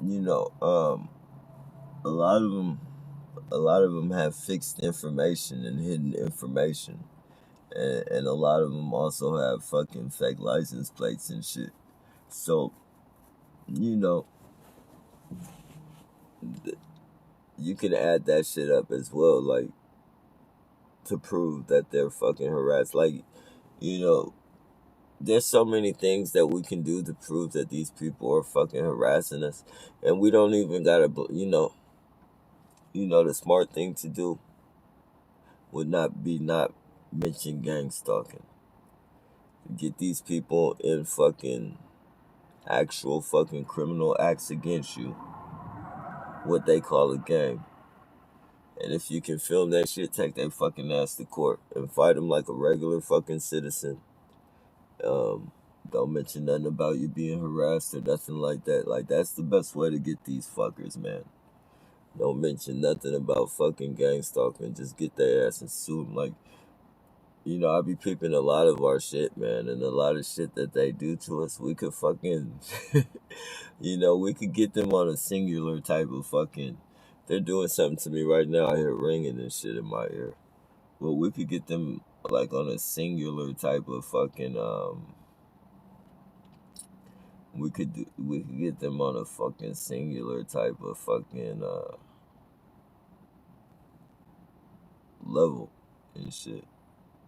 you know, a lot of them, have fixed information and hidden information, and a lot of them also have fucking fake license plates and shit. So you know, you can add that shit up as well, like to prove that they're fucking harassed. Like, you know, there's so many things that we can do to prove that these people are fucking harassing us, and we don't even gotta, the smart thing to do would not be not mention gang stalking. Get these people in fucking actual fucking criminal acts against you, what they call a gang. And if you can film that shit, take that fucking ass to court and fight them like a regular fucking citizen. Um, don't mention nothing about you being harassed or nothing like that. Like, that's the best way to get these fuckers, man. Don't mention nothing about fucking gang stalking. Just get their ass and sue them. Like, I be peeping a lot of our shit, man, and a lot of shit that they do to us. We could fucking, we could get them on a singular type of fucking. They're doing something to me right now. I hear ringing and shit in my ear. Well, we could get them like on a singular type of fucking. We could get them on a fucking singular type of fucking level and shit.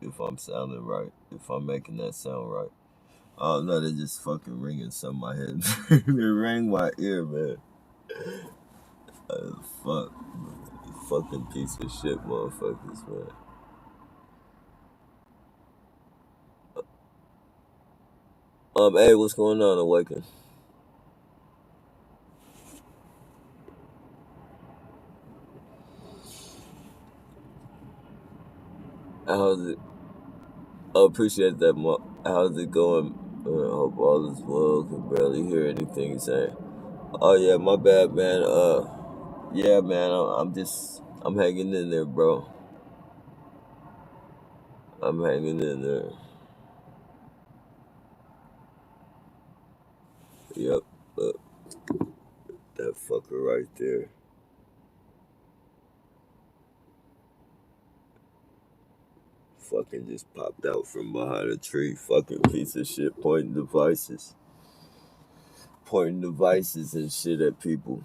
If I'm sounding right, if I'm making that sound right. Oh no, they're just fucking ringing some in my head. They rang my ear, man. Fuck. Fucking piece of shit, motherfuckers, man. Hey, what's going on, Awaken? How's it? I appreciate that, how's it going? Hope all is well. Can barely hear anything you're saying. Oh yeah, my bad, man. Yeah, man. I'm hanging in there, bro. I'm hanging in there. Yep. Look, that fucker right there. Fucking just popped out from behind a tree. Fucking piece of shit pointing devices. Pointing devices and shit at people.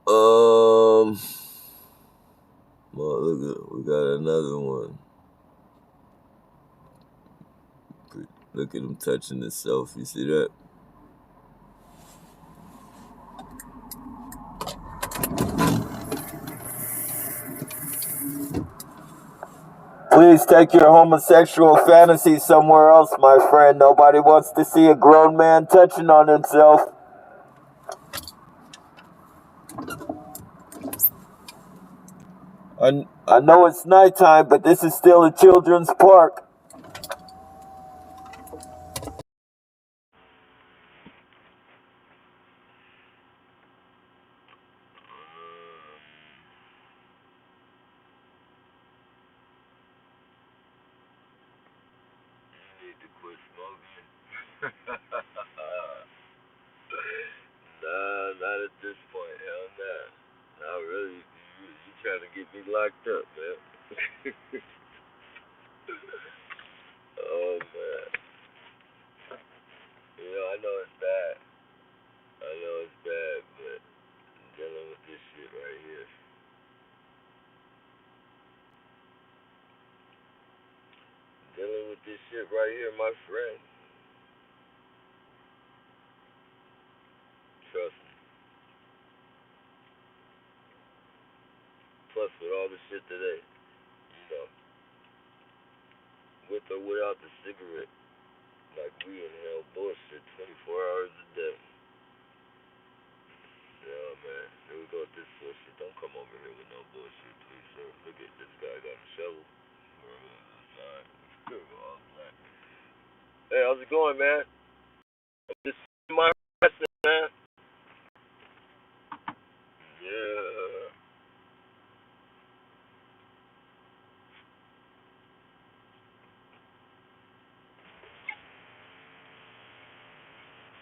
Um, well, we got another one. Look at him touching himself. You see that? Please take your homosexual fantasy somewhere else, my friend. Nobody wants to see a grown man touching on himself. I know it's nighttime, but this is still a children's park. You need to quit smoking. Nah, not at this point. Hell nah. Not really. You trying to get me locked up, man. Oh, man. I know it's bad. I know it's bad, but I'm dealing with this shit right here. Dealing with this shit right here, my friend. Trust me. Plus, with all the shit today, know, with or without the cigarette, like we inhale bullshit 24 hours a day. Yeah, man. Here we go with this bullshit. Don't come over here with no bullshit, please, sir. Look at this guy got a shovel. Hey, how's it going, man? This is my wrestling, man. Yeah.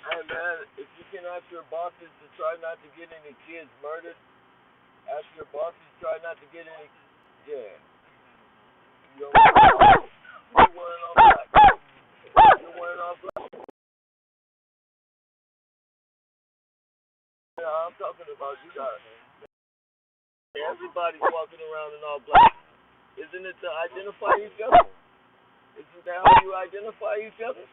Hey, man, if you can ask your bosses to try not to get any kids murdered, ask your bosses to try not to get any. Yeah. You're wearing all black. You're wearing all black. Yeah, I'm talking about you guys. Everybody's walking around in all black. Isn't it to identify each other? Isn't that how you identify each other?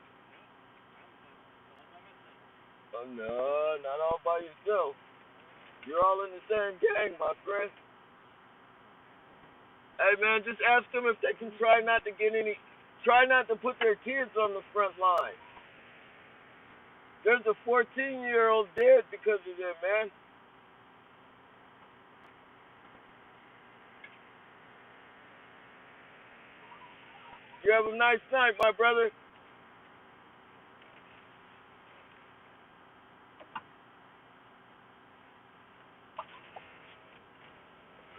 Oh, no, not all by yourself. You're all in the same gang, my friend. Hey man, just ask them if they can try not to put their kids on the front line. There's a 14-year-old dead because of them, man. You have a nice night, my brother.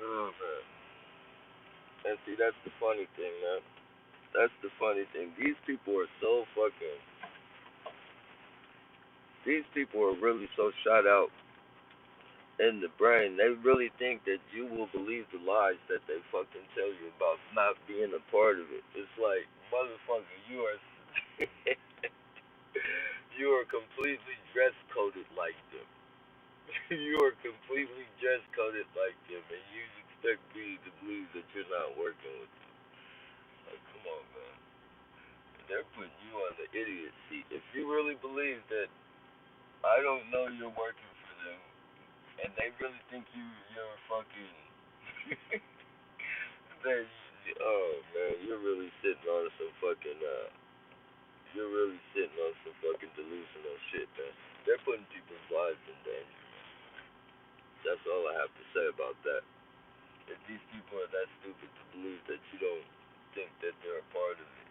Oh man. And see, that's the funny thing, man. That's the funny thing. These people are so fucking. These people are really so shot out in the brain. They really think that you will believe the lies that they fucking tell you about not being a part of it. It's like, motherfucker, you are you are completely dress coded like them. You are completely dress coded like them, and you expect me to believe that you're not working with them. Like, come on, man. They're putting you on the idiot seat. If you really believe that I don't know you're working for them, and they really think you're fucking then oh man, you're really sitting on some fucking you're really sitting on some fucking delusional shit, man. They're putting people's lives in danger, man. That's all I have to say about that. If these people are that stupid to believe that you don't think that they're a part of it,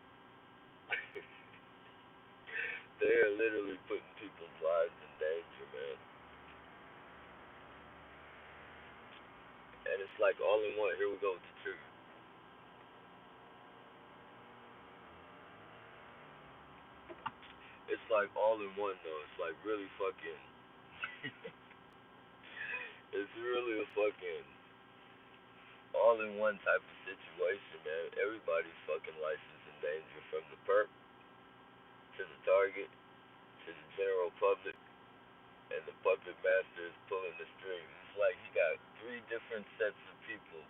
they are literally putting people's lives in danger, man. And it's like all in one. Here we go with the trigger. It's like all in one though. It's like really fucking. It's really a fucking all in one type of situation, man. Everybody's fucking life is in danger, from the perp to the target to the general public, and the puppet master is pulling the strings. It's like he got three different sets of people.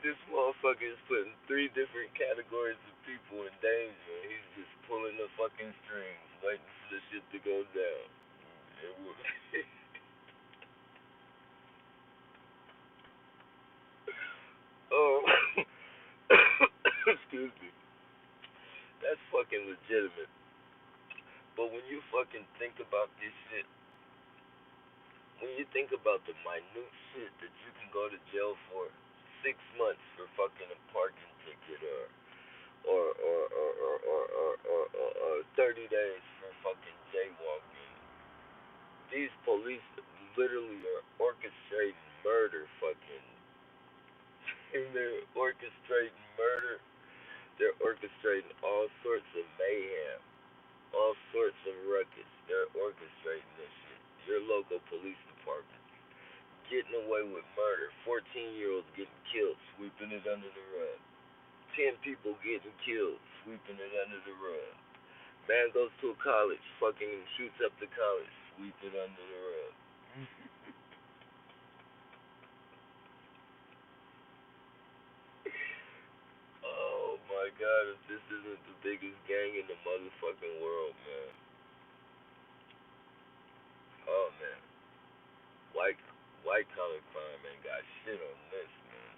This motherfucker is putting three different categories of people in danger. He's just pulling the fucking strings, waiting for the shit to go down. It will. Oh, excuse me. That's fucking legitimate. But when you fucking think about this shit, when you think about the minute shit that you can go to jail for, 6 months for fucking a parking ticket, or 30 days for fucking jaywalking. These police literally are orchestrating murder, fucking. They're orchestrating murder. They're orchestrating all sorts of mayhem, all sorts of ruckus. They're orchestrating this shit. Your local police department getting away with murder. 14-year-olds getting killed, sweeping it under the rug. 10 people getting killed, sweeping it under the rug. Man goes to a college, fucking shoots up the college, sweep it under the rug. Oh my god, if this isn't the biggest gang in the motherfucking world, man. Oh man. White white collar crime ain't got shit on this, man.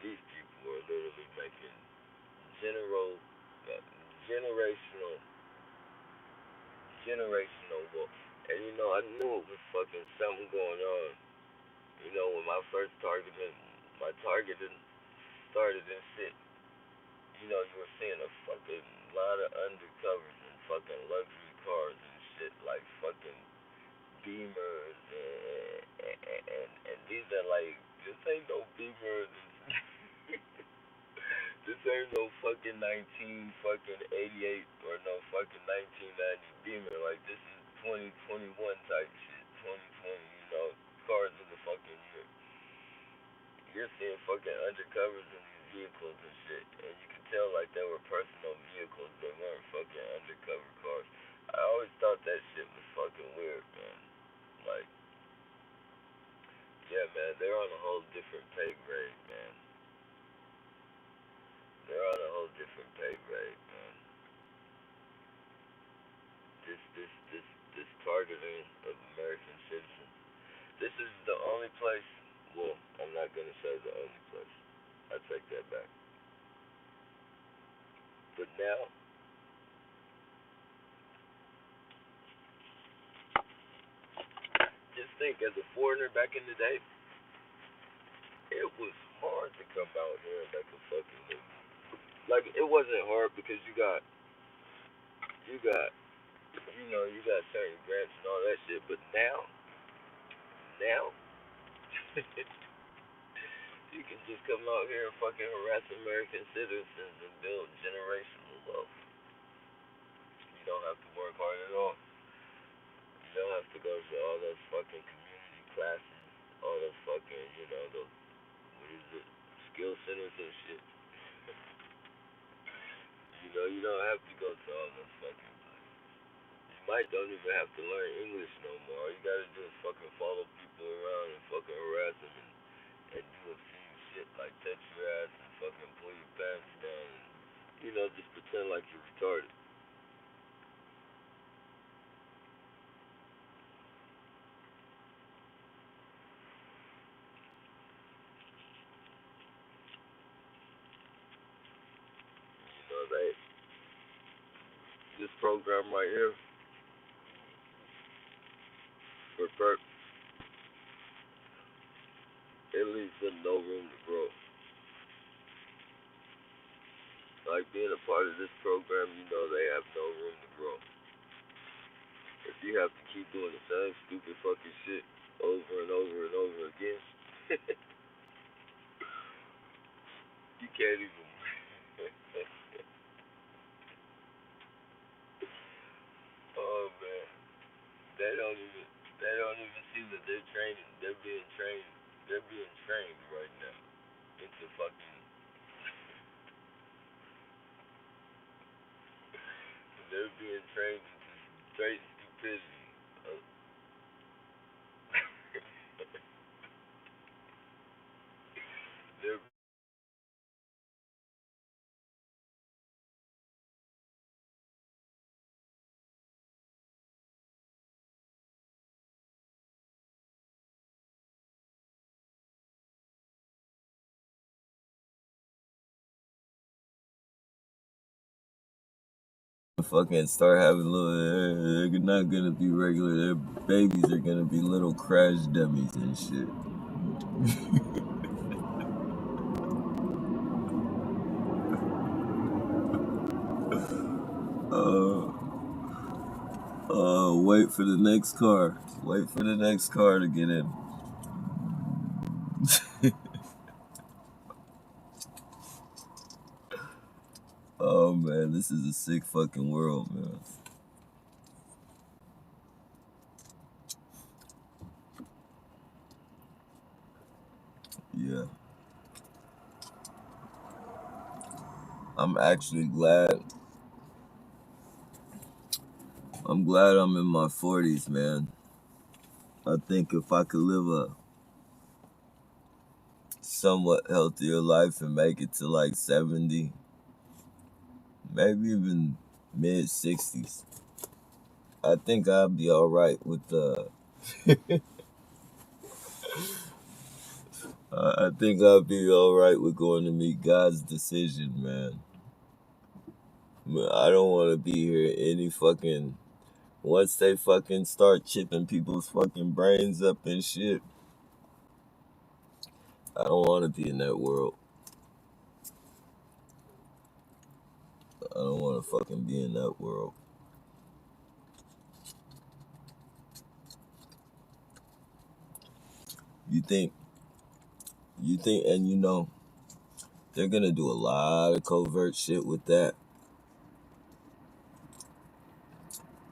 These people are literally making general uh, generational generational wealth. And I knew it was fucking something going on. When my targeting started and shit, you were seeing a fucking lot of undercovers and fucking luxury cars and shit, like fucking Beamers, and these are like, this ain't no Beamers. This ain't no fucking 19 fucking 88 or no fucking 1990 Beamer. Like, this is 2021 type shit. 2020, cars of the fucking year. You're seeing fucking undercovers in these vehicles and shit. And you can tell, like, they were personal vehicles. They weren't fucking undercover cars. I always thought that shit was fucking weird, man. Like, yeah, man, they're on a whole different pay grade, man. They're on a whole different pay grade, man. This targeting of American citizens. This is the only place. Well, not gonna say the only place. I take that back. But now, just think, as a foreigner back in the day, it was hard to come out here and make a fucking living. Like it wasn't hard because you got certain grants and all that shit. But now, you can just come out here and fucking harass American citizens and build generational wealth. You don't have to work hard at all. You don't have to go to all those fucking community classes, all those fucking, those, what is it, skill centers and shit. You don't have to go to all those fucking places. You might don't even have to learn English no more. All you gotta do is fucking follow people around and fucking harass them and do obscene shit like touch your ass and fucking pull your pants down and, just pretend like you're retarded. They, this program right here, for Perk, it leaves them no room to grow. Like being a part of this program, they have no room to grow. If you have to keep doing the same stupid fucking shit over and over and over again, you can't even. Oh man, they don't even they don't even see that they're training. They're being trained. They're being trained right now into fucking. They're being trained into straight stupidity. Uh, they're fucking start having little. They're not gonna be regular. Their babies are gonna be little crash dummies and shit. uh, wait for the next car. Wait for the next car to get in. Oh man, this is a sick fucking world, man. Yeah. I'm actually glad. I'm glad I'm in my 40s, man. I think if I could live a somewhat healthier life and make it to like 70, maybe even mid 60s, I think I'll be all right with the. I think I'll be all right with going to meet God's decision, man. I don't want to be here any fucking. Once they fucking start chipping people's fucking brains up and shit, I don't want to be in that world. I don't want to fucking be in that world. You think, and they're gonna do a lot of covert shit with that.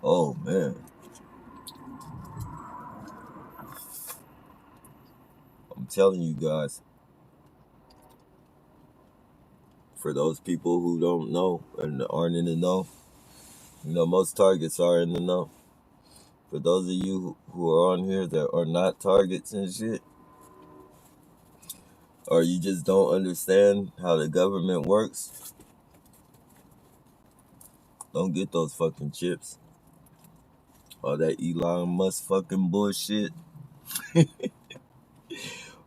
Oh man, I'm telling you guys, for those people who don't know and aren't in the know, most targets are in the know. For those of you who are on here that are not targets and shit, or you just don't understand how the government works, don't get those fucking chips. All that Elon Musk fucking bullshit.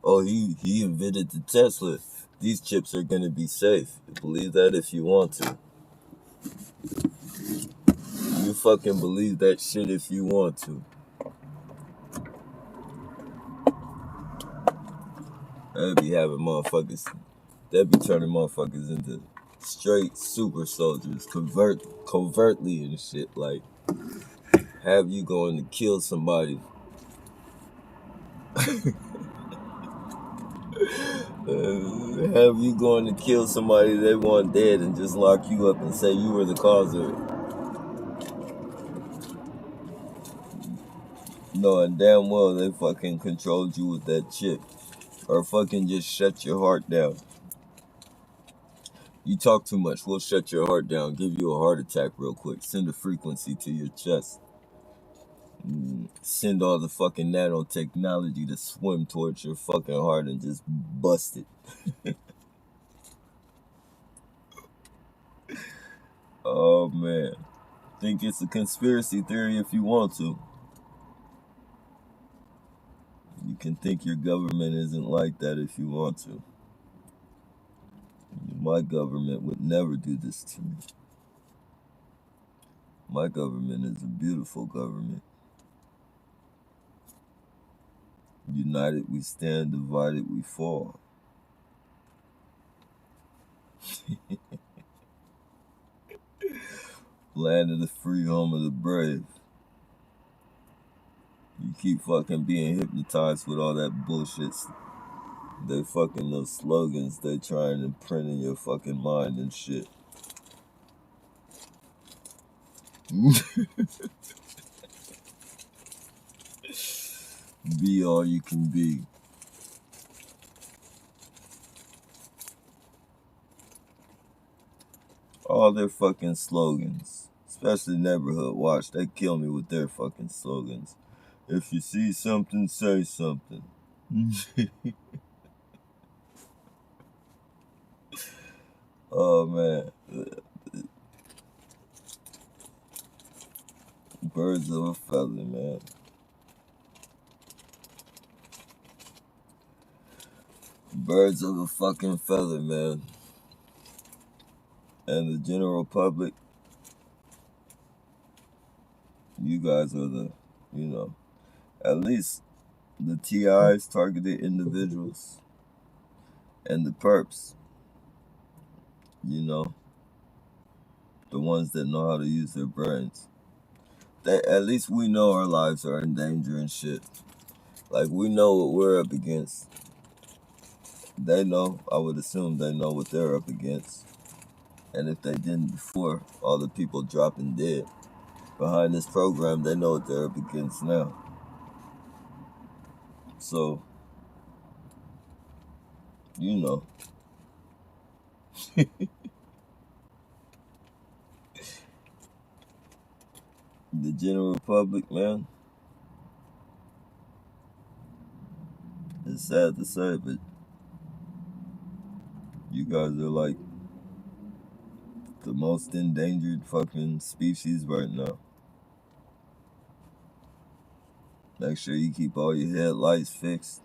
Oh, he invented the Tesla. These chips are gonna be safe. Believe that if you want to. You fucking believe that shit if you want to. They be having motherfuckers. They be turning motherfuckers into straight super soldiers, covertly and shit. Like, have you going to kill somebody? Have you going to kill somebody they want dead and just lock you up and say you were the cause of it? Knowing damn well they fucking controlled you with that chip. Or fucking just shut your heart down. You talk too much, we'll shut your heart down, give you a heart attack real quick, send a frequency to your chest. Send all the fucking nanotechnology to swim towards your fucking heart and just bust it. Oh man. Think it's a conspiracy theory if you want to. You can think your government isn't like that if you want to. My government would never do this to me. My government is a beautiful government. United we stand, divided we fall. Land of the free, home of the brave. You keep fucking being hypnotized with all that bullshit. They fucking those slogans they trying to print in your fucking mind and shit. Be all you can be. All their fucking slogans. Especially Neighborhood Watch. They kill me with their fucking slogans. If you see something, say something. Oh man. Birds of a feather, man. Birds of a fucking feather, man. And the general public, you guys are the, at least the TIs, targeted individuals, and the perps, the ones that know how to use their brains. At least we know our lives are in danger and shit. Like, we know what we're up against. They know, I would assume they know what they're up against. And if they didn't before, all the people dropping dead behind this program, they know what they're up against now. So, the general public, man, it's sad to say, but you guys are like the most endangered fucking species right now. Make sure you keep all your headlights fixed.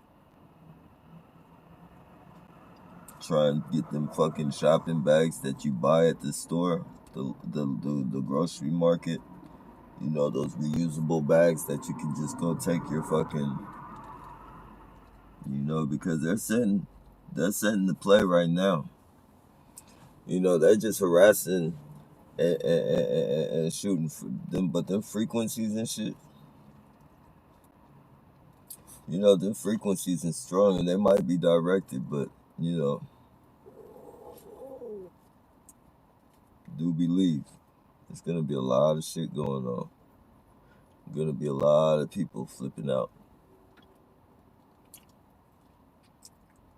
Try and get them fucking shopping bags that you buy at the store, the grocery market. Those reusable bags that you can just go take your fucking, because they're setting the play right now. They're just harassing and shooting for them, but them frequencies and shit. Them frequencies are strong and they might be directed, but do believe there's gonna be a lot of shit going on. Gonna be a lot of people flipping out.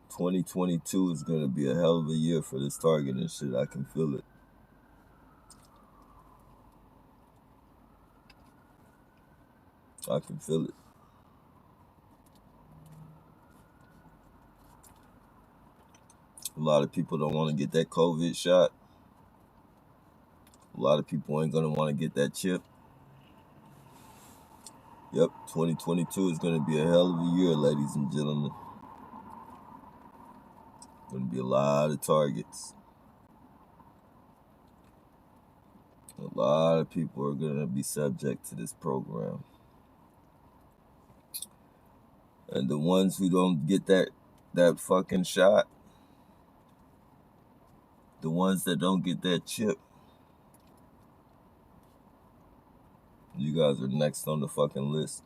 2022 is gonna be a hell of a year for this target and shit. I can feel it. I can feel it. A lot of people don't want to get that COVID shot. A lot of people ain't gonna want to get that chip. Yep, 2022 is gonna be a hell of a year, ladies and gentlemen. Gonna be a lot of targets. A lot of people are gonna be subject to this program. And the ones who don't get that fucking shot, the ones that don't get that chip, you guys are next on the fucking list.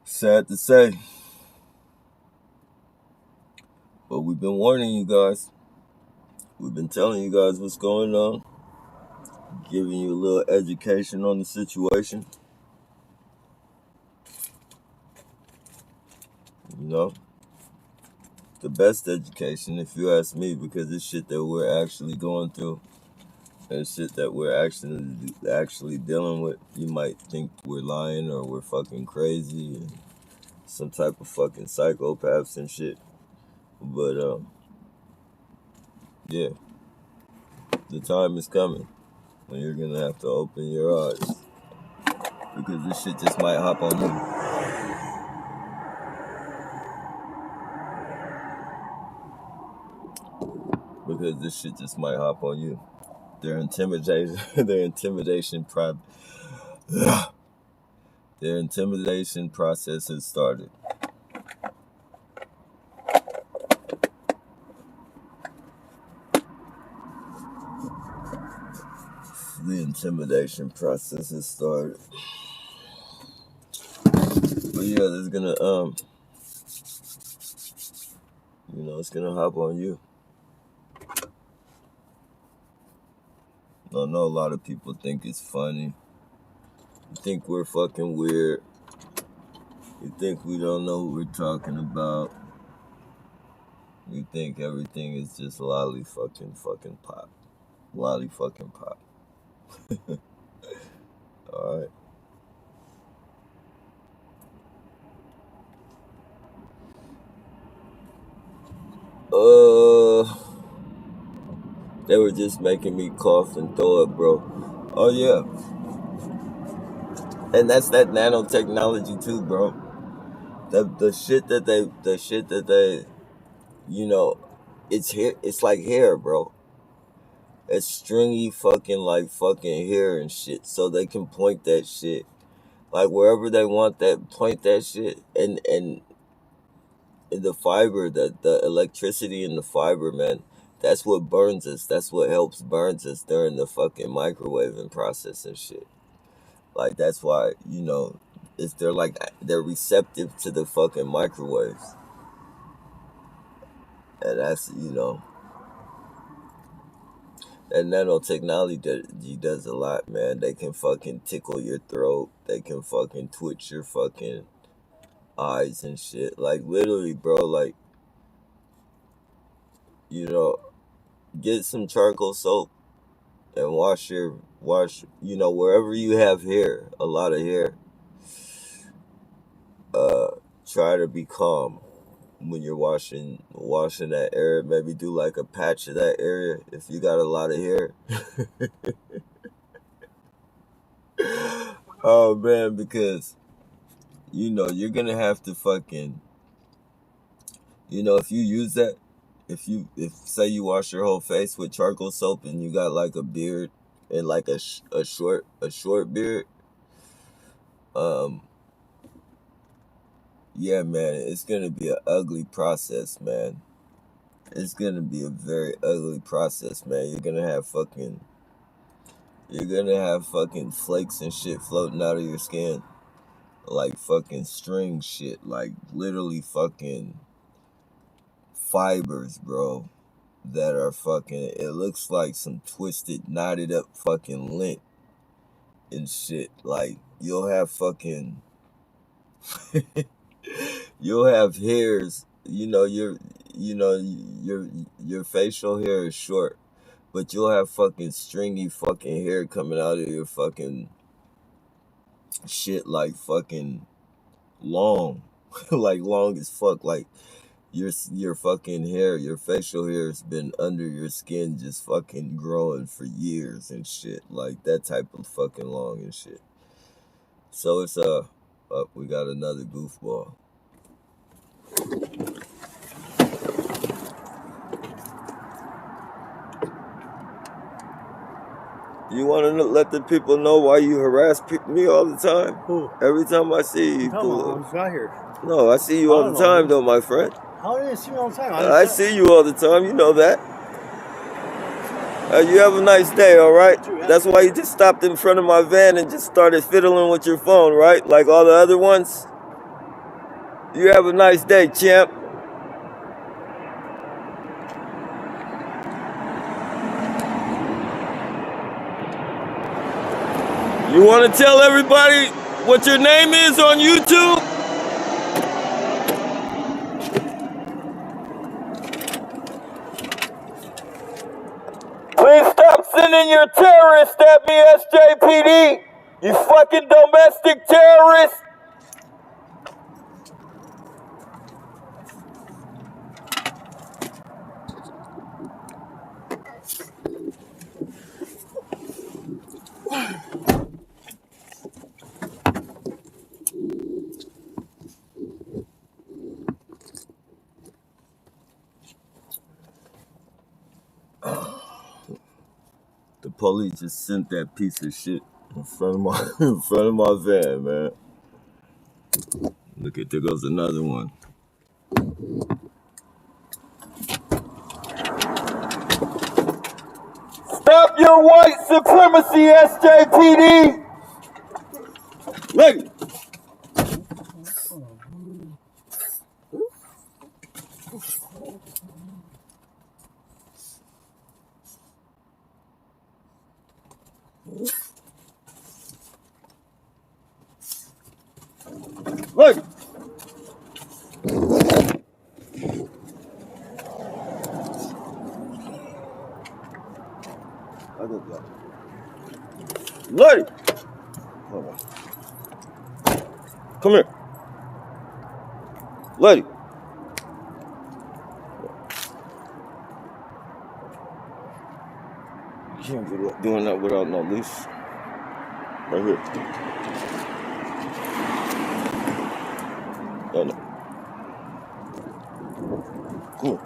Sad to say. But we've been warning you guys. We've been telling you guys what's going on. Giving you a little education on the situation. You know? The best education, if you ask me, because it's shit that we're actually going through. And shit that we're actually dealing with. You might think we're lying or we're fucking crazy and some type of fucking psychopaths and shit. But yeah, the time is coming when you're gonna have to open your eyes, because this shit just might hop on you. Because this shit just might hop on you. Their intimidation process has started. The intimidation process has started. But yeah, there's gonna it's gonna hop on you. I know a lot of people think it's funny. You think we're fucking weird. You think we don't know what we're talking about. You think everything is just lolly fucking pop. Lolly fucking pop. Alright. They were just making me cough and throw up, bro. Oh yeah. And that's that nanotechnology too, bro. The shit that they it's like hair, bro. It's stringy fucking hair and shit. So they can point that shit. Like wherever they want that, point that shit. And the fiber, the electricity in the fiber, man, that's what burns us. That's what helps burns us during the fucking microwaving process and shit. Like that's why, they're receptive to the fucking microwaves. And that's, that nanotechnology does a lot, man. They can fucking tickle your throat. They can fucking twitch your fucking eyes and shit. Like literally, bro, like, get some charcoal soap and wash, wherever you have hair, a lot of hair. Try to be calm when you're washing that area. Maybe do like a patch of that area if you got a lot of hair. Oh man, because you're gonna have to fucking, if you use that, if say you wash your whole face with charcoal soap and you got like a beard and like a short beard, yeah, man, it's gonna be an ugly process, man. It's gonna be a very ugly process, man. You're gonna have fucking flakes and shit floating out of your skin. Like fucking string shit. Like literally fucking fibers, bro. That are fucking, it looks like some twisted, knotted up fucking lint and shit. Like you'll have fucking you'll have hairs, your facial hair is short, but you'll have fucking stringy fucking hair coming out of your fucking shit, like fucking long. Like long as fuck. Like your fucking hair, your facial hair has been under your skin just fucking growing for years and shit. Like that type of fucking long and shit. So it's we got another goofball. You want to let the people know why you harass me all the time? Who? Every time I see you. I'm just not here. No, I see you all the time, though, my friend. How do you see me all the time? I see you all the time. You know that. You have a nice day, all right? That's why you just stopped in front of my van and just started fiddling with your phone, right? Like all the other ones. You have a nice day, champ. You want to tell everybody what your name is on YouTube? Please stop sending your terrorists at me, SJPD. You fucking domestic terrorists. The police just sent that piece of shit in front of my van, man. Look at, there goes another one. Stop your white supremacy, SJPD! Look! Look! Look! Hold on. Come here. Lady. You can't be doing that without no leash. Right here. Oh, no. Cool.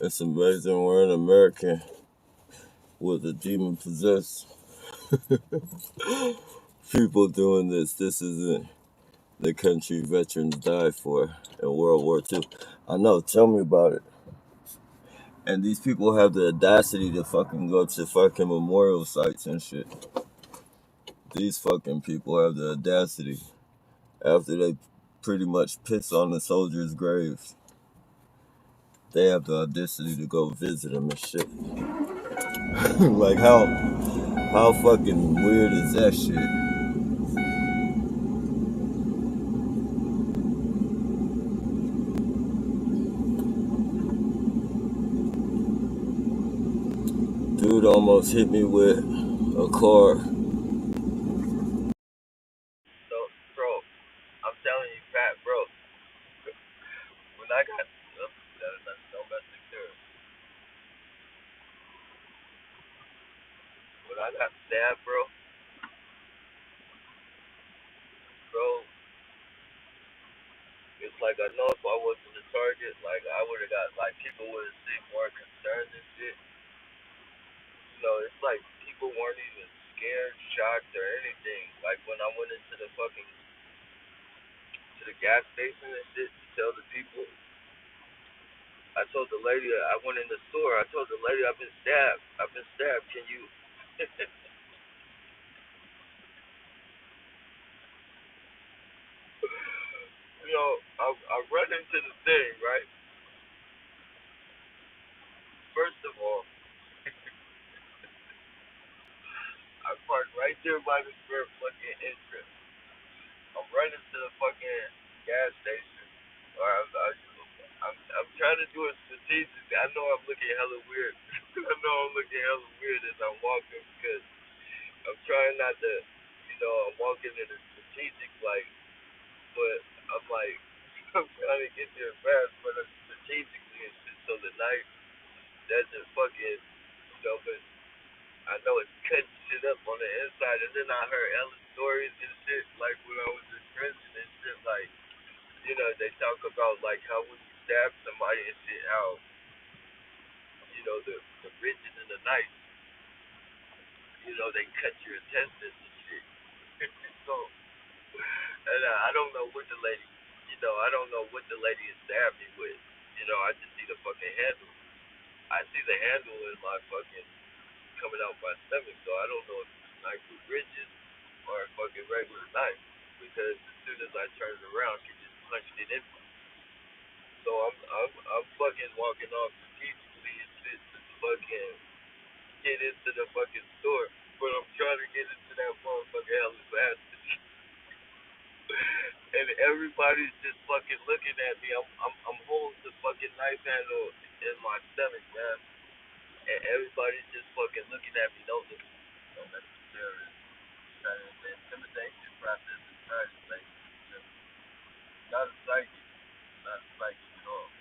It's amazing we're an American with a demon possessed people doing this. This isn't the country veterans died for in World War II. I know, tell me about it. And these people have the audacity to fucking go to fucking memorial sites and shit. These fucking people have the audacity after they pretty much piss on the soldiers' graves. They have the audacity to go visit them and shit. Like how fucking weird is that shit? Dude almost hit me with a car. So, bro, I'm telling you, Pat, bro, when I got that's domestic terrorist. When I got stabbed, bro, it's like I know if I wasn't the target, like I would have got, like people would have seemed more concerned and shit. You know, it's like people weren't even scared, shocked, or anything. Like when I went into the fucking to the gas station and shit to tell the people. I told the lady I went in the store. I told the lady I've been stabbed. I've been stabbed. Can you? You know, I run into the thing right. First of all, I parked right there by the square fucking entrance. I'm right into the fucking gas station. Or I'm trying to do it strategically. I know I'm looking hella weird. I know I'm looking hella weird as I'm walking because I'm trying not to, I'm walking in a strategic like, but I'm like, I'm trying to get there fast, but I'm strategically and shit. So the night that just fucking, but I know it's cutting shit up on the inside, and then I heard Ellen stories and shit like when I was in prison and shit like. They talk about like how when you stab somebody and shit, how the ridges in the knife, they cut your intestines and shit. So, and I don't know what the lady, I don't know what the lady has stabbed me with. I just see the fucking handle. I see the handle in my fucking coming out my stomach, so I don't know if it's a knife with ridges or a fucking regular knife because as soon as I turned it around, she just punched it in me. So I'm fucking walking off strategically and shit to fucking get into the fucking store, but I'm trying to get into that motherfucking hella bastard. And everybody's just fucking looking at me. I'm holding the fucking knife handle in my stomach, man. And everybody's just fucking looking at me. Don't look. Don't necessarily. The intimidation process is nice, like not a psychic, not a psychic at all.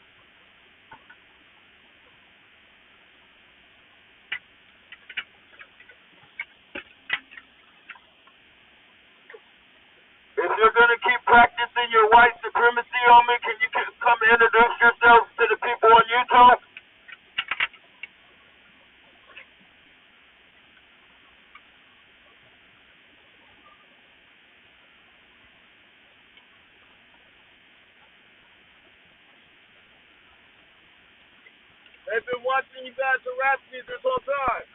If you're gonna keep practicing your white supremacy on me, can you come introduce yourself to the people on YouTube? They've been watching you guys harass me this whole time,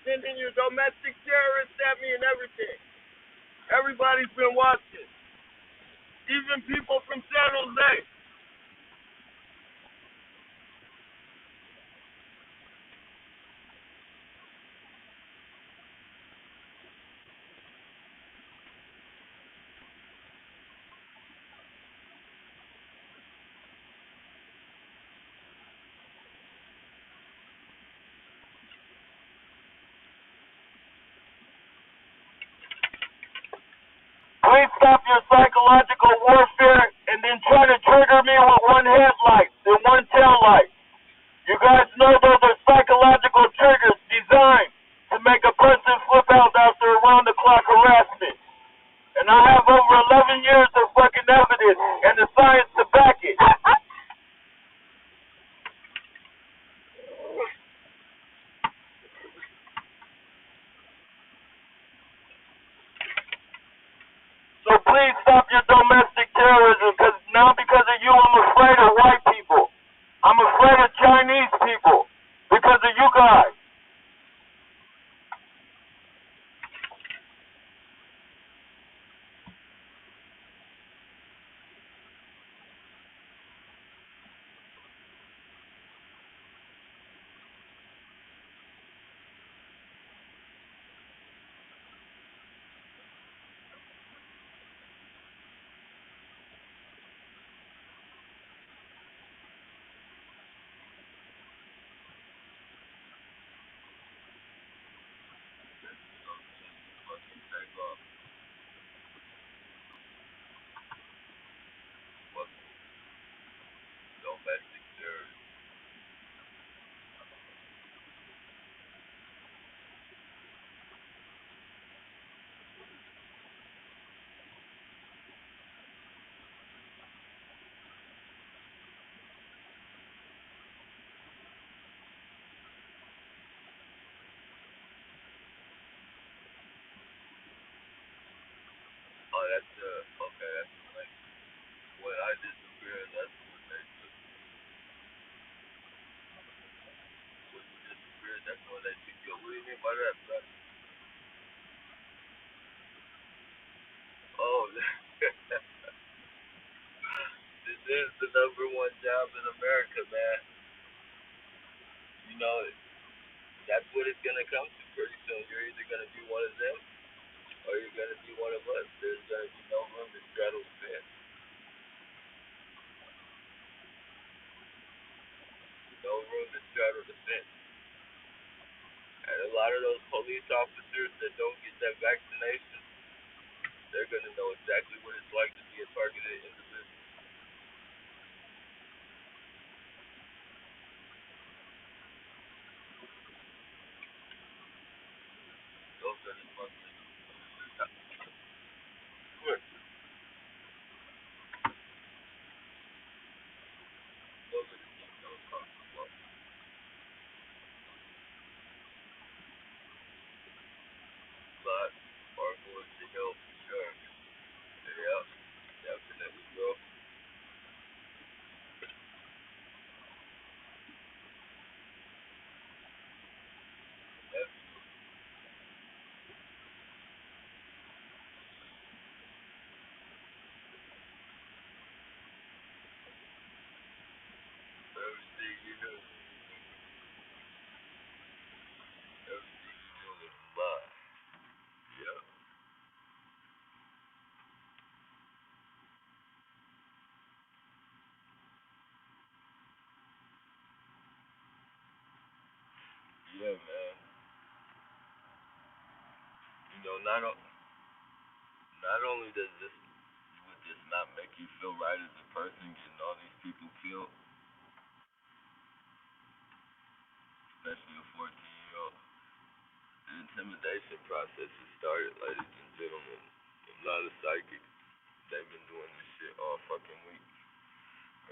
sending you domestic terrorists at me and everything. Everybody's been watching, even people from San Jose. Please stop your psychological warfare and then try to trigger me with one headlight and one tail light. You guys know those are psychological triggers designed to make a person flip out after a round the clock harassment. And I have over 11 years of fucking evidence and the science to back it. So please stop your domestic terrorism because of you I'm afraid of white people. I'm afraid of Chinese people because of you guys. Domestic terrorism. Oh, that's okay. That's the link. disappear, that's when they when you disappear, that's when they took your what do you mean by that, bro? Oh, this is the number one job in America, man. You know, that's what it's gonna come to pretty soon. You're either gonna be one of them or you're gonna be one of us. There's gonna be no room to straddle the fence. No room to straddle the fence. And a lot of those police officers that don't get that vaccination, they're gonna know exactly what it's like to be a targeted individual. Those are the fucking quick. Those are the things I was talking about. But are going to help for sure. Yeah, definitely, bro. That's everything you do. Everything you do is a lie. Yeah. Yeah, man. You know, not only does this would this not make you feel right as a person getting all these people killed, especially a 14-year-old. The intimidation process has started, ladies and gentlemen. A lot of psychics, they've been doing this shit all fucking week,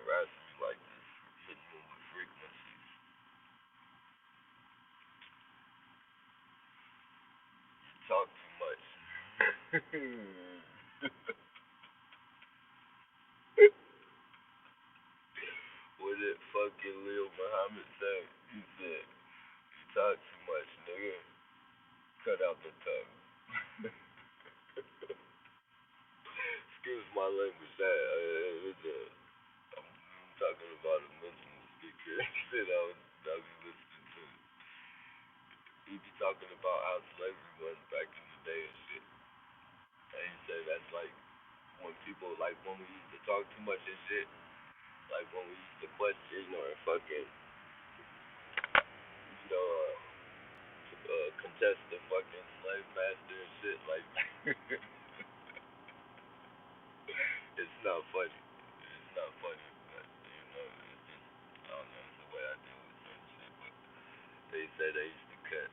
harassing you like this, hitting you with frequencies. You talk too much. What did fucking Leo Muhammad say? He said, "You talk too much, nigga. Cut out the tongue." Excuse my language. I'm talking about a mental speaker that I was listening to. He be talking about how slavery was back in the day and shit. And he said that's like when people like when we used to talk too much and shit. Like when we used to question or fucking contest the fucking slave master and shit. Like it's not funny. It's not funny, but it's just I don't know. It's the way I deal with certain shit. But they say they used to cut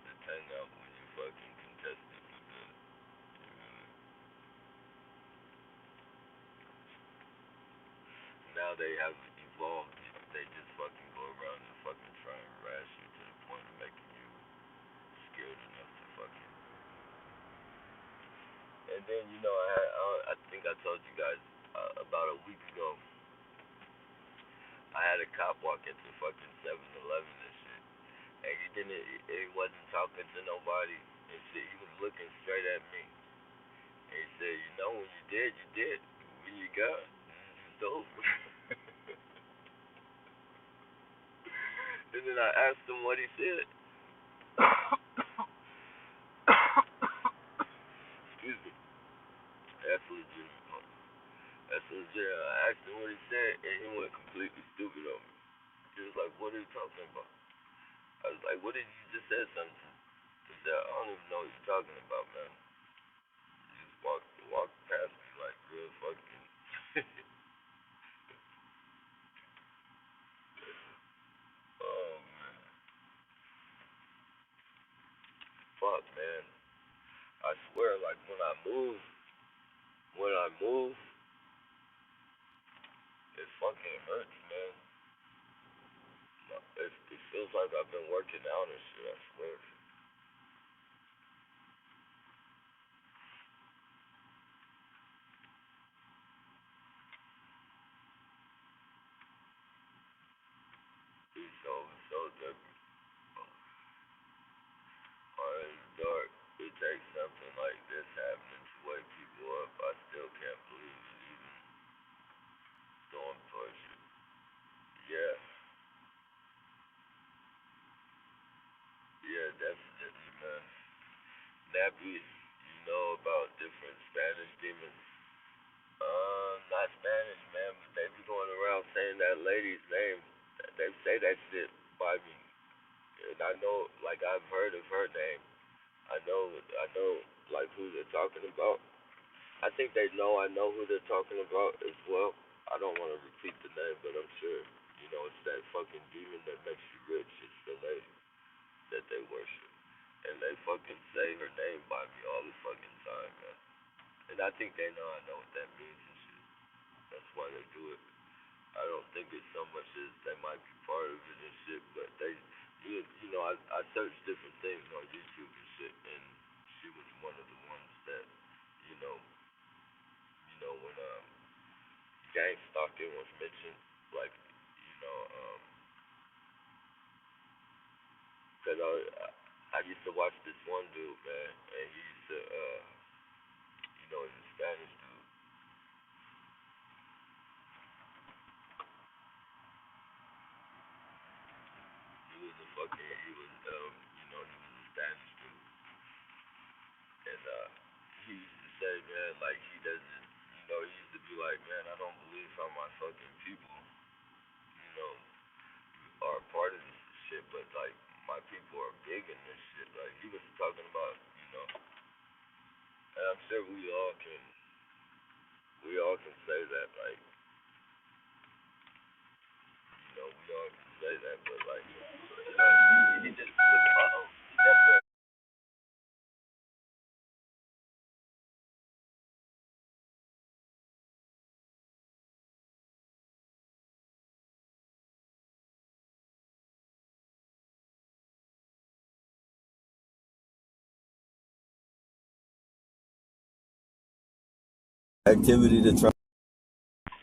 the tongue out when you fucking contested with the. Now they have evolved. They just fucking go around and fucking try and harass you to the point of making you scared enough to fucking. And then I think I told you guys about a week ago. I had a cop walk into fucking 7-Eleven and shit. And he wasn't talking to nobody and shit. He was looking straight at me. And he said, when you did, you did. When you got, it's over. And then I asked him what he said. Excuse me. That's legitimate. That's legit. I asked him what he said, and he went completely stupid on me. He was like, "What are you talking about?" I was like, "What did you just say something?" He said, "I don't even know what you're talking about, man." He just walked past me like real fucking. Oh man, fuck man. I swear, like when I move, it fucking hurts, man. It feels like I've been working out and shit. I swear. something like this happening to wake people up, I still can't believe it. Even Storm Torture. Yeah, yeah, definitely, man. Nappy, you know about different Spanish demons. Not Spanish, man, but they be going around saying that lady's name. They say that shit by me, and I know, like I've heard of her name. I know, like who they're talking about. I think they know I know who they're talking about as well. I don't want to repeat the name, but I'm sure you know it's that fucking demon that makes you rich. It's the lady that they worship, and they fucking say her name by me all the fucking time, man. And I think they know I know what that means and shit. That's why they do it. I don't think it's so much as they might be part of it and shit, but you know, I searched different things on YouTube and shit, and she was one of the ones that, you know, when gang stalking was mentioned, like, you know, cause I used to watch this one dude, man, and he used to, he's a Spanish dude. He was a Spanish dude, and he used to say, man, like he doesn't, he used to be like, man, I don't believe how my fucking people, know, are a part of this shit, but like my people are big in this shit. Like he was talking about, and I'm sure we all can say that, like, we all can say that, but like, he just was, he never. Activity to try.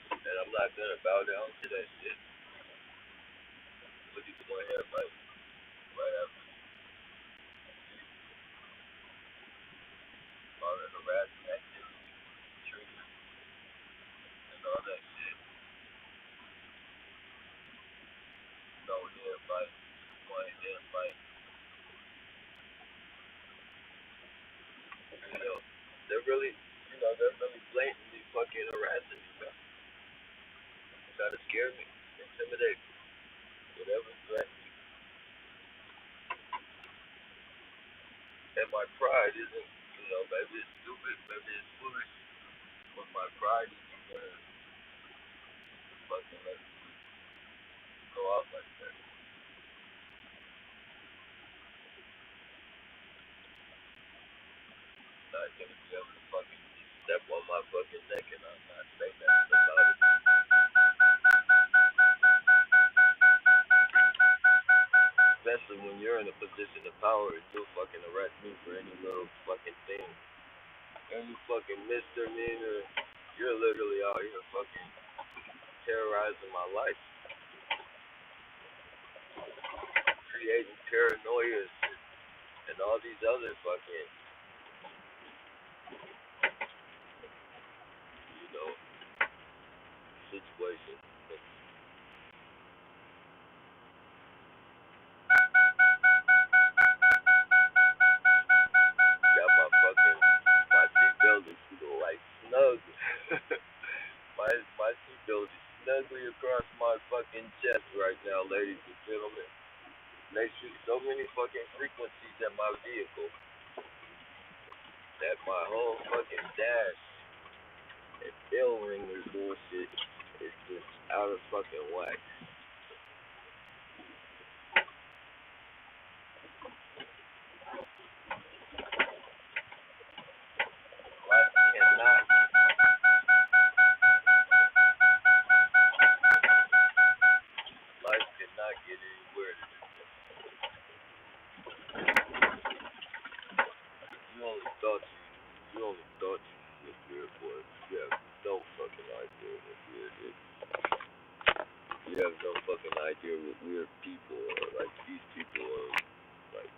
And I'm not gonna bow down to that shit. Look at the one here, right after all the harassment activity, treatment, and all that shit. No, yeah, like, one, yeah, like, you know, they're really blatantly fucking harassing me, man. Trying to scare me, intimidate me, whatever threat. And my pride isn't, maybe it's stupid, maybe it's foolish, but my pride isn't gonna fucking let me go out like that. Not gonna be able to fucking step on my fucking neck and I'm not saying nothing about it. Especially when you're in a position of power and you'll fucking arrest me for any little fucking thing. Any fucking misdemeanor. You're literally out here fucking terrorizing my life. Creating paranoia and all these other fucking, you know, situations. Got my seatbelt is like snug. my seatbelt is snugly across my fucking chest right now, ladies and gentlemen. They shoot so many fucking frequencies at my vehicle that my whole fucking dash and bell ringer bullshit is just out of fucking whack. Life cannot, life cannot get any weirder than this. You only thought you was weird, boy. You have no fucking idea what weird is. You have no fucking idea what weird people are. Like these people are like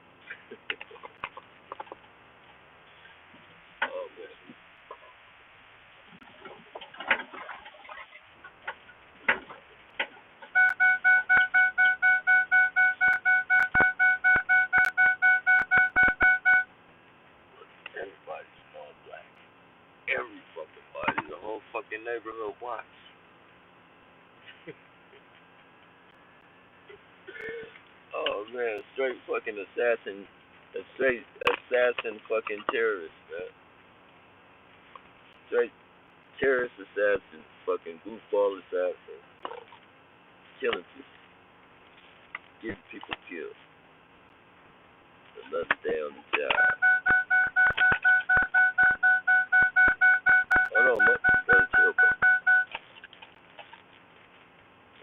fucking neighborhood watch. Oh man, straight fucking assassin, a straight assassin fucking terrorist, man. Straight terrorist assassin, fucking goofball assassin, killing people, getting people killed. Another day on the job. Hold on, Mark. You gotta chill, bro.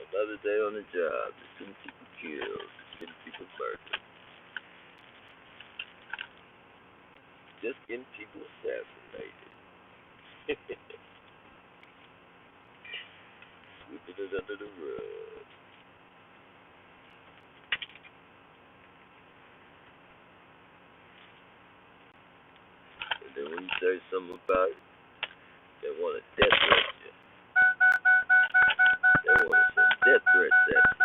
Another day on the job, just getting people killed, just getting people murdered, just getting people assassinated. Sweeping it under the rug. And then when you say something about it, they want to death threat you. They want to send death threats at you.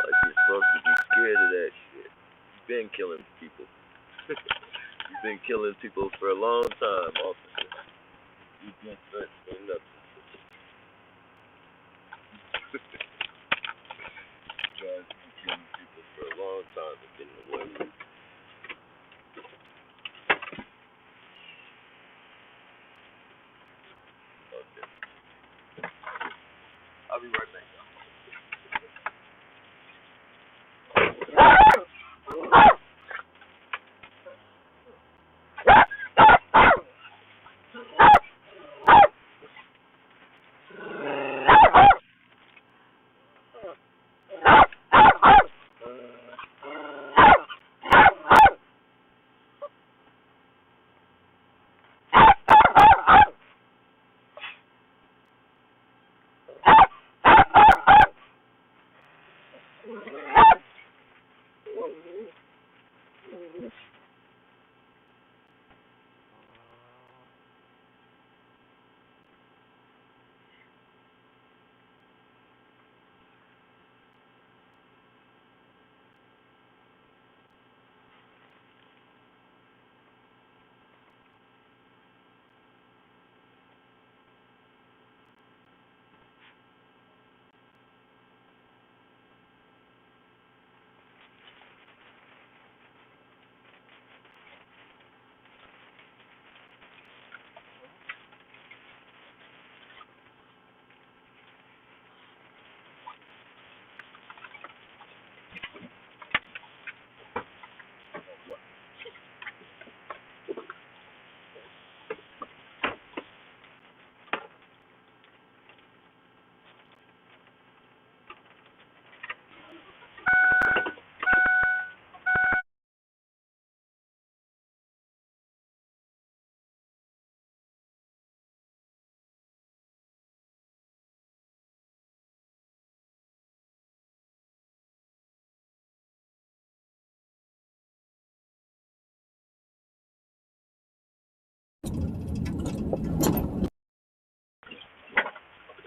Like you're supposed to be scared of that shit. You've been killing people. You've been killing people for a long time, officer. You death threats mean nothing. You guys have been killing people for a long time and getting away with it. Okay. I'll be right back.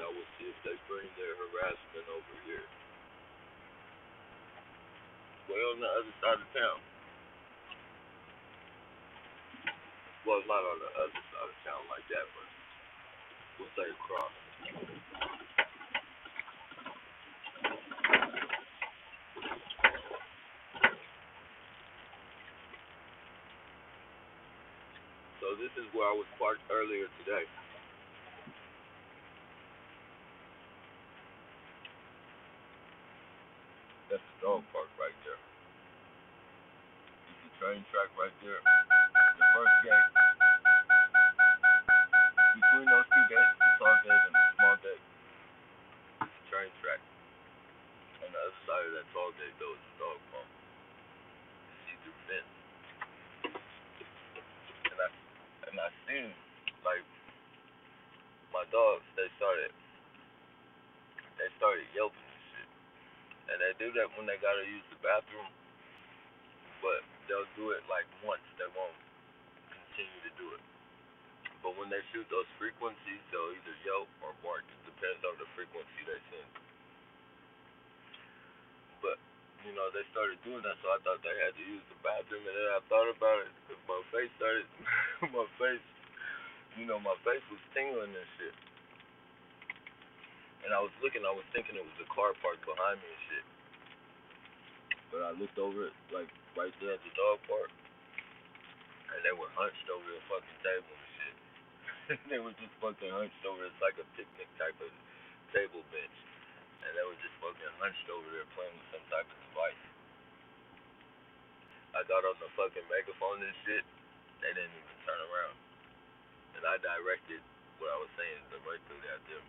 I will see if they bring their harassment over here. Way on the other side of town. Well, not on the other side of town like that, but we'll say across. So this is where I was parked earlier today. That's the dog park right there. It's the train track right there. The first gate. Between those two gates, the tall gate and the small gate, it's the train track. On the other side of that tall gate, though, is the dog park. You see through fence. And I seen, like, my dogs, they started yelping and shit. And they do that when they gotta use the bathroom, but they'll do it like once. They won't continue to do it. But when they shoot those frequencies, they'll either yelp or bark. It depends on the frequency they send. But they started doing that, so I thought they had to use the bathroom, and then I thought about it. My face You know, my face was tingling and shit. And I was looking, I was thinking it was a car parked behind me and shit. But I looked over it, like, right there at the dog park, and they were hunched over the fucking table and shit. They were just fucking hunched over. It's like a picnic type of table bench. And they were just fucking hunched over there playing with some type of device. I got on the fucking megaphone and shit. They didn't even turn around. And I directed what I was saying directly at them.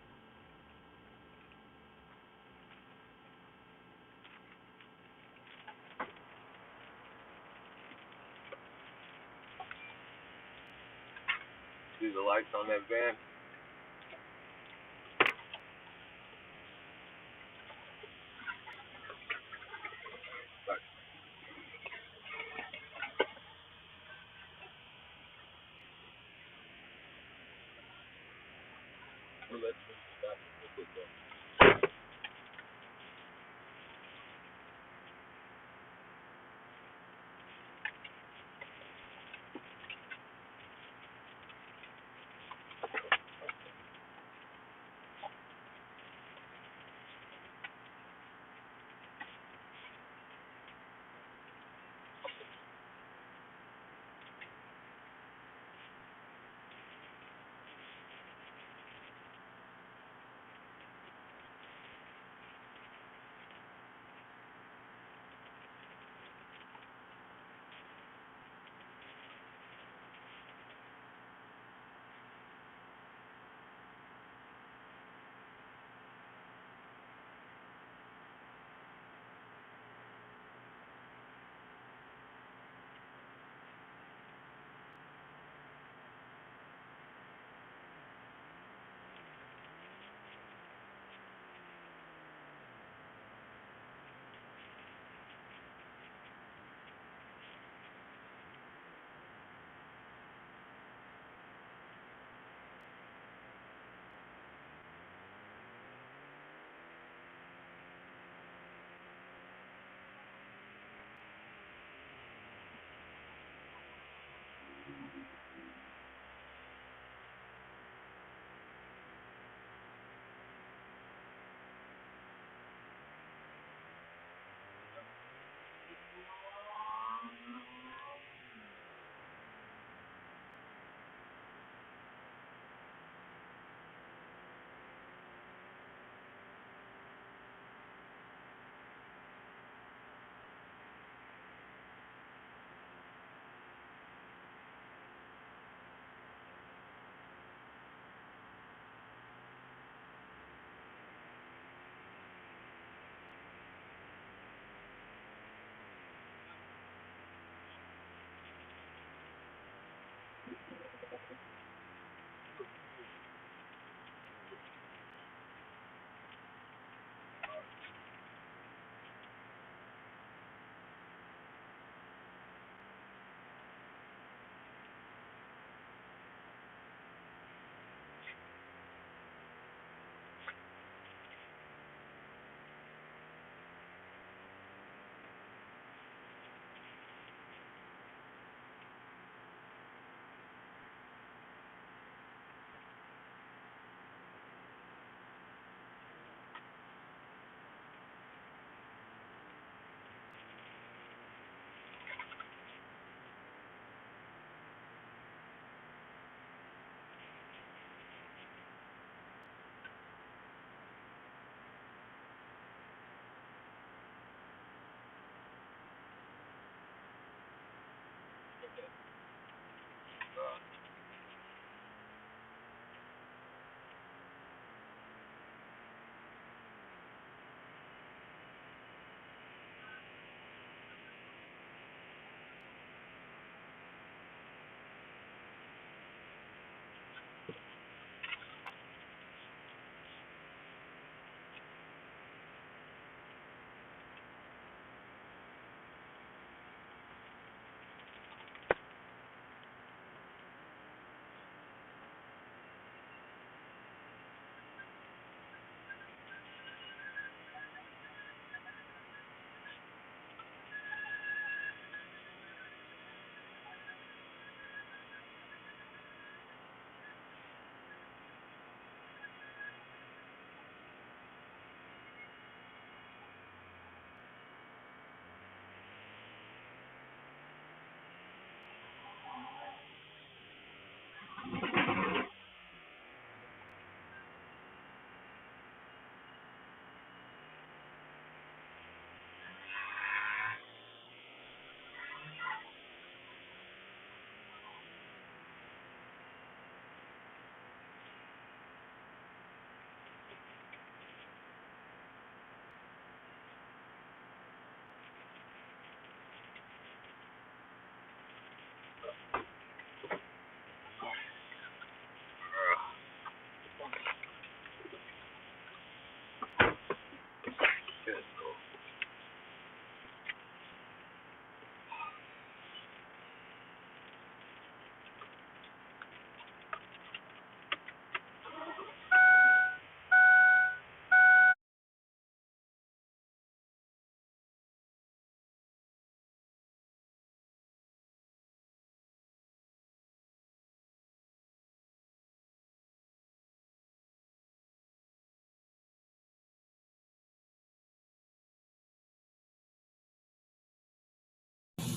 See the lights on that van? Like, well, let's stop real quick though.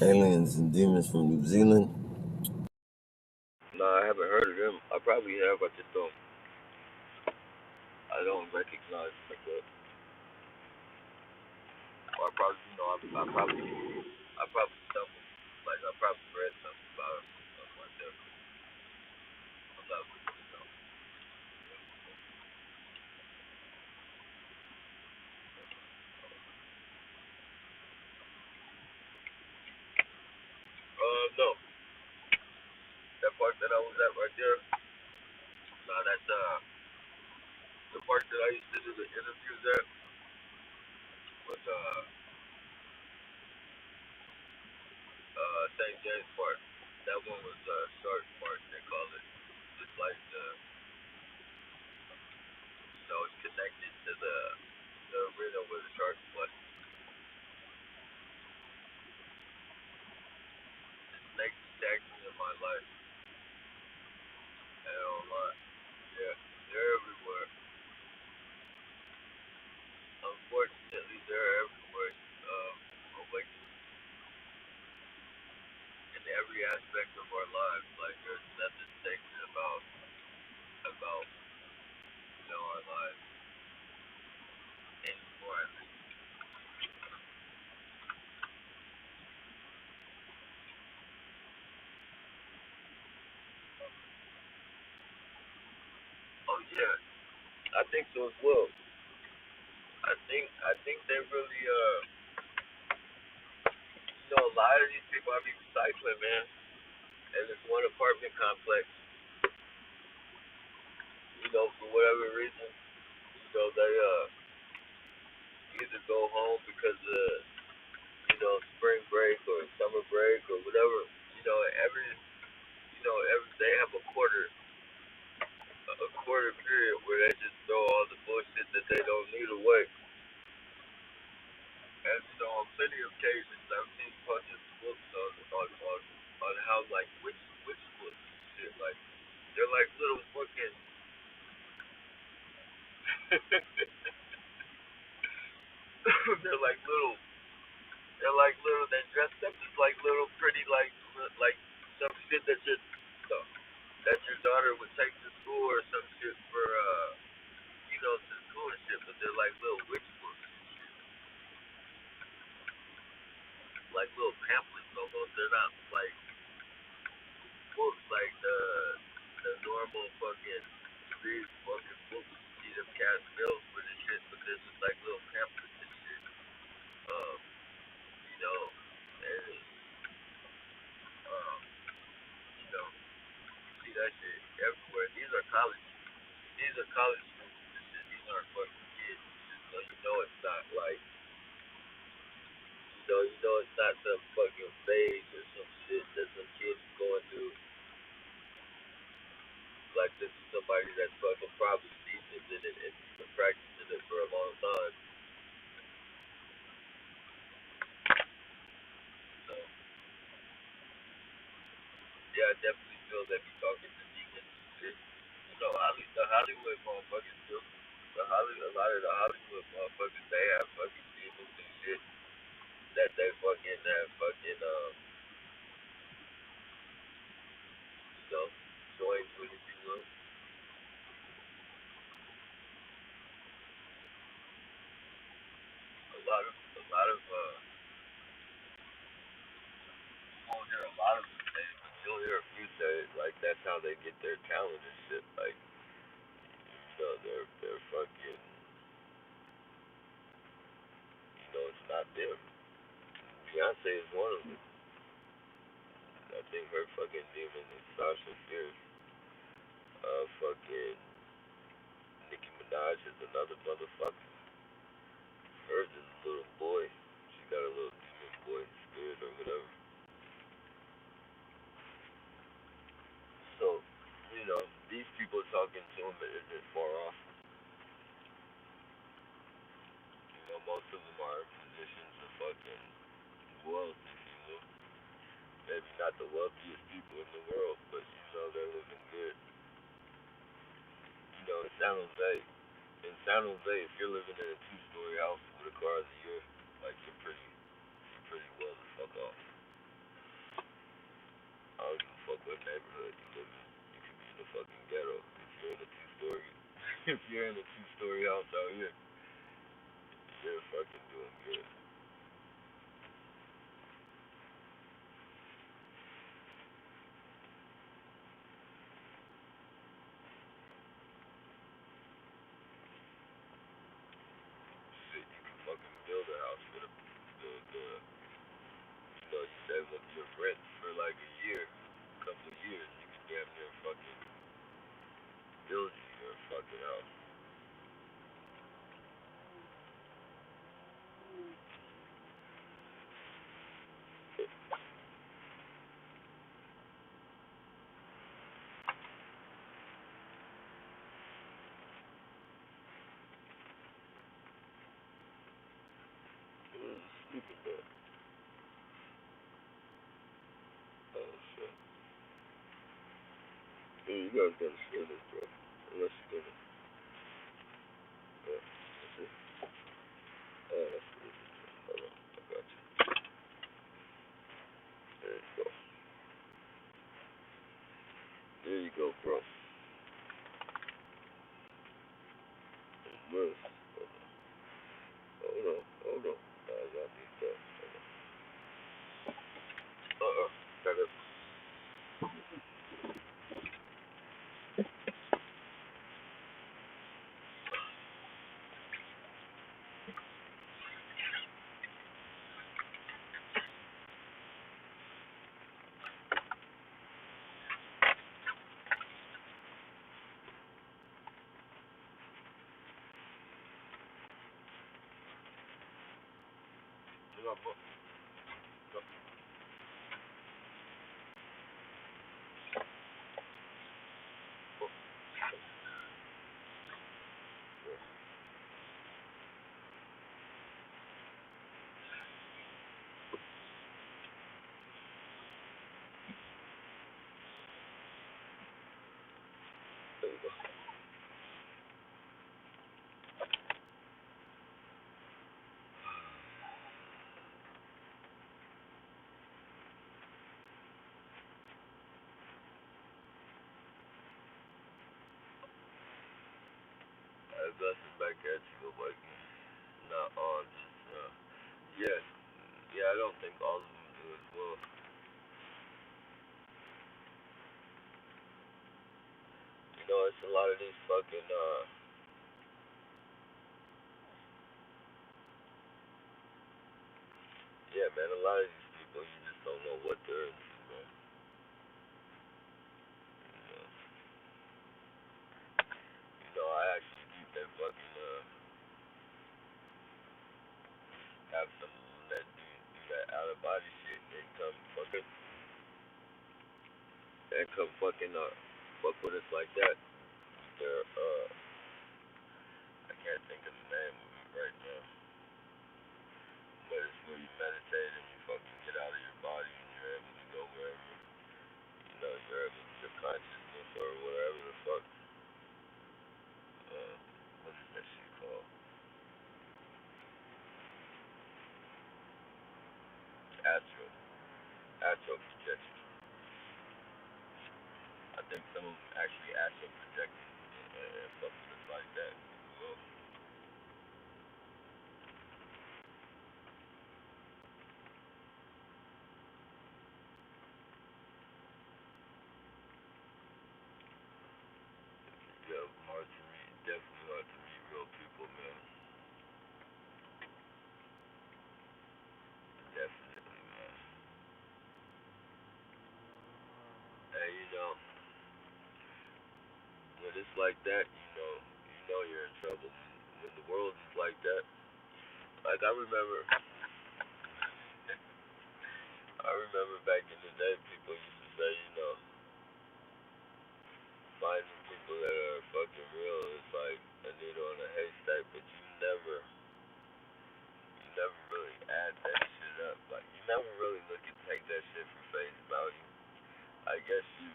Aliens and Demons from New Zealand. No, I haven't heard of them. I probably have. I don't recognize like that. Or I probably, I probably stumbled. Like I probably read something about them, something like that. I'm not really know. No, that park that I was at right there. No, that's the park that I used to do the interviews at was St. James Park. That one was Shark Park. They call it. It's like it's connected to the arena where the Sharks play. Snakes attacked me in my life. Hell, lot. Yeah, they're everywhere. Unfortunately, they're everywhere. Like in every aspect of our lives. Like there's nothing sacred about our lives anymore. At least. Oh yeah, I think so as well. I think they really a lot of these people I be recycling, man. And it's one apartment complex. For whatever reason, they either go home because of spring break or summer break or whatever. Every every they have a quarter period where they just throw all the bullshit that they don't need away. And on plenty of occasions I've seen fucking books on how like which books and shit like they're like little fucking they're like little they're dressed up as like little pretty like some shit that your daughter would take to school or some shit for to school and shit, but they're like little witch books, like little pamphlets almost. They're not like books like the normal fucking big fucking books you see them cast bills for this shit, but this is like little pamphlets and shit. Um, you know, and you know, you see that shit everywhere. These are college students and shit. These aren't fucking kids and shit. So it's not like it's not some fucking phase or some shit that some kids going through. Like this is somebody that's fucking probably seasoned in it and been practicing it for a long time. So yeah, I definitely feel they be talking to demons and shit. The Hollywood motherfuckers do. A lot of the Hollywood motherfuckers they have fucking demons and shit that they fucking have fucking joined with, if you will. You won't hear a lot of them say it, but you'll hear a few say it. Like that's how they get their talent and shit. Like they're fucking. It's not them. Beyonce is one of them. I think her fucking demon is Sasha Fierce. Fucking Nicki Minaj is another motherfucker. Hers is a little boy. She got a little demon boy spirit or whatever. So, these people talking to him isn't far off. Most of them are in positions of fucking wealth, if you will. Maybe not the wealthiest people in the world, but they're living good. In San Jose, if you're living in a two-story house with a car of the year, like you're pretty well the fuck off. don't give a fuck what neighborhood you live in. You could be in the fucking ghetto. If you're in a two-story, if you're in a two-story house out here, you're fucking doing good. Shit, you can fucking build a house for the you know, you save up your rent for like a year, a couple of years, you can damn near fucking build you your fucking house. Sleeping there. Oh shit. Yeah, you guys gotta share this, bro. Unless you're gonna. Yeah, that's it. Oh, that's what it is. Hold on, I got you. There you go. There you go, bro. Mercy. Hold on, hold on. Y'all need that. Got it. You got book. Go. Book. Yeah. There you go. Blessing back at you, like, not all just, yeah, yeah, I don't think all of them do as well. You know, it's a lot of these fucking, yeah, man, a lot of these people, you just don't know what they're into, man. I actually think that fucking, have some that do that out of body shit and come fucking, fuck with us like that. They're, I can't think of the name of it right now, but it's where you meditate and you fucking get out of your body and you're able to go wherever, you're able to your consciousness or whatever the fuck, uh, what is that shit called? Astral, astral projection. I think some of them actually astral project and fuck with us like that. Well, yeah, hard to meet, definitely hard to meet real people, man. Definitely, man. And when it's like that, you're in trouble. When the world is like that, like I remember back in the day, people used to say, finding people that are fucking real is like a needle in a haystack, but you never really add that shit up. Like you never really look and take that shit for face value. I guess you,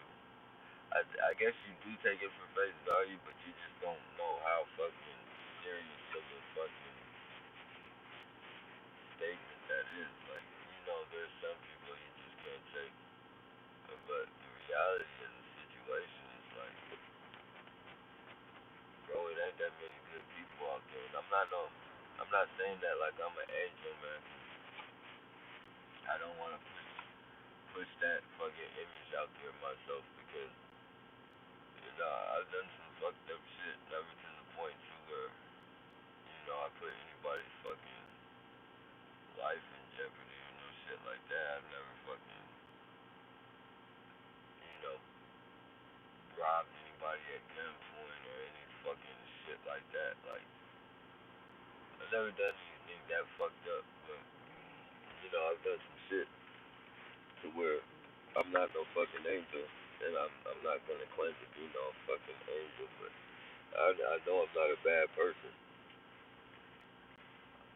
I guess you do take it for face value, but you just don't know how fucking serious of a fucking statement that is. Like there's some people you just can't take a but the reality of the situation is like, bro, it ain't that many good people out there. And I'm not saying that like I'm an angel, man. 'Cause I don't want to push that fucking image out there myself because you know I've done some fucked up shit, never to the point to where you know I put anybody's fucking life in jeopardy or no shit like that. I've never fucking you know robbed anybody at gunpoint or any fucking shit like that. Like I've never done anything that fucked up, but you know I've done some shit to where I'm not no fucking angel, and I'm not gonna claim to be no fucking angel, but I know I'm not a bad person.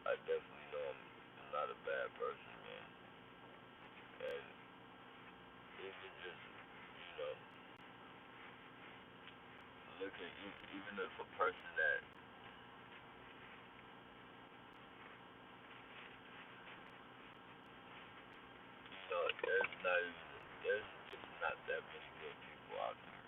I definitely know I'm not a bad person, man. And even just you know look at even if a person that you know there's just not that many good people out there.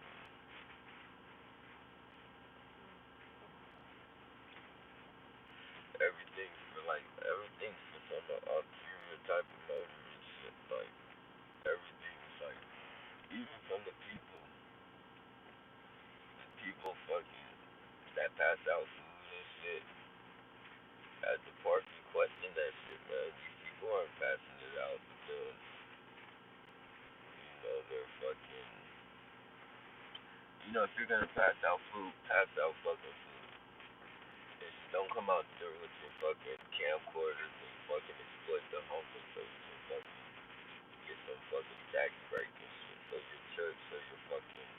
Everything's for like everything's for some ulterior type of motive and shit. Like everything is like even from the people fucking that pass out food and shit at the park and question that shit, man. These people aren't passing it out because you know they're fucking. You know if you're gonna pass out food, pass out fucking food. And don't come out there with your fucking camcorders and fucking exploit the homeless so you can fucking get some fucking tax break and shit. So your church, so your fucking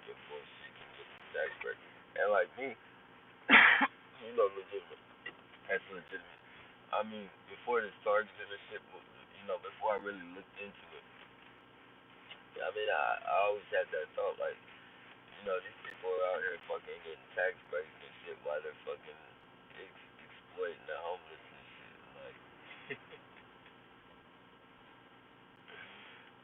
your bullshit can get the tax break. And like me, you know, legitimate. That's legitimate. I mean, before this Target and this shit, you know, before I really looked into it, I mean, I always had that thought, like, you know, these people are out here fucking getting tax breaks and shit while they're fucking exploiting the homeless and shit. Like,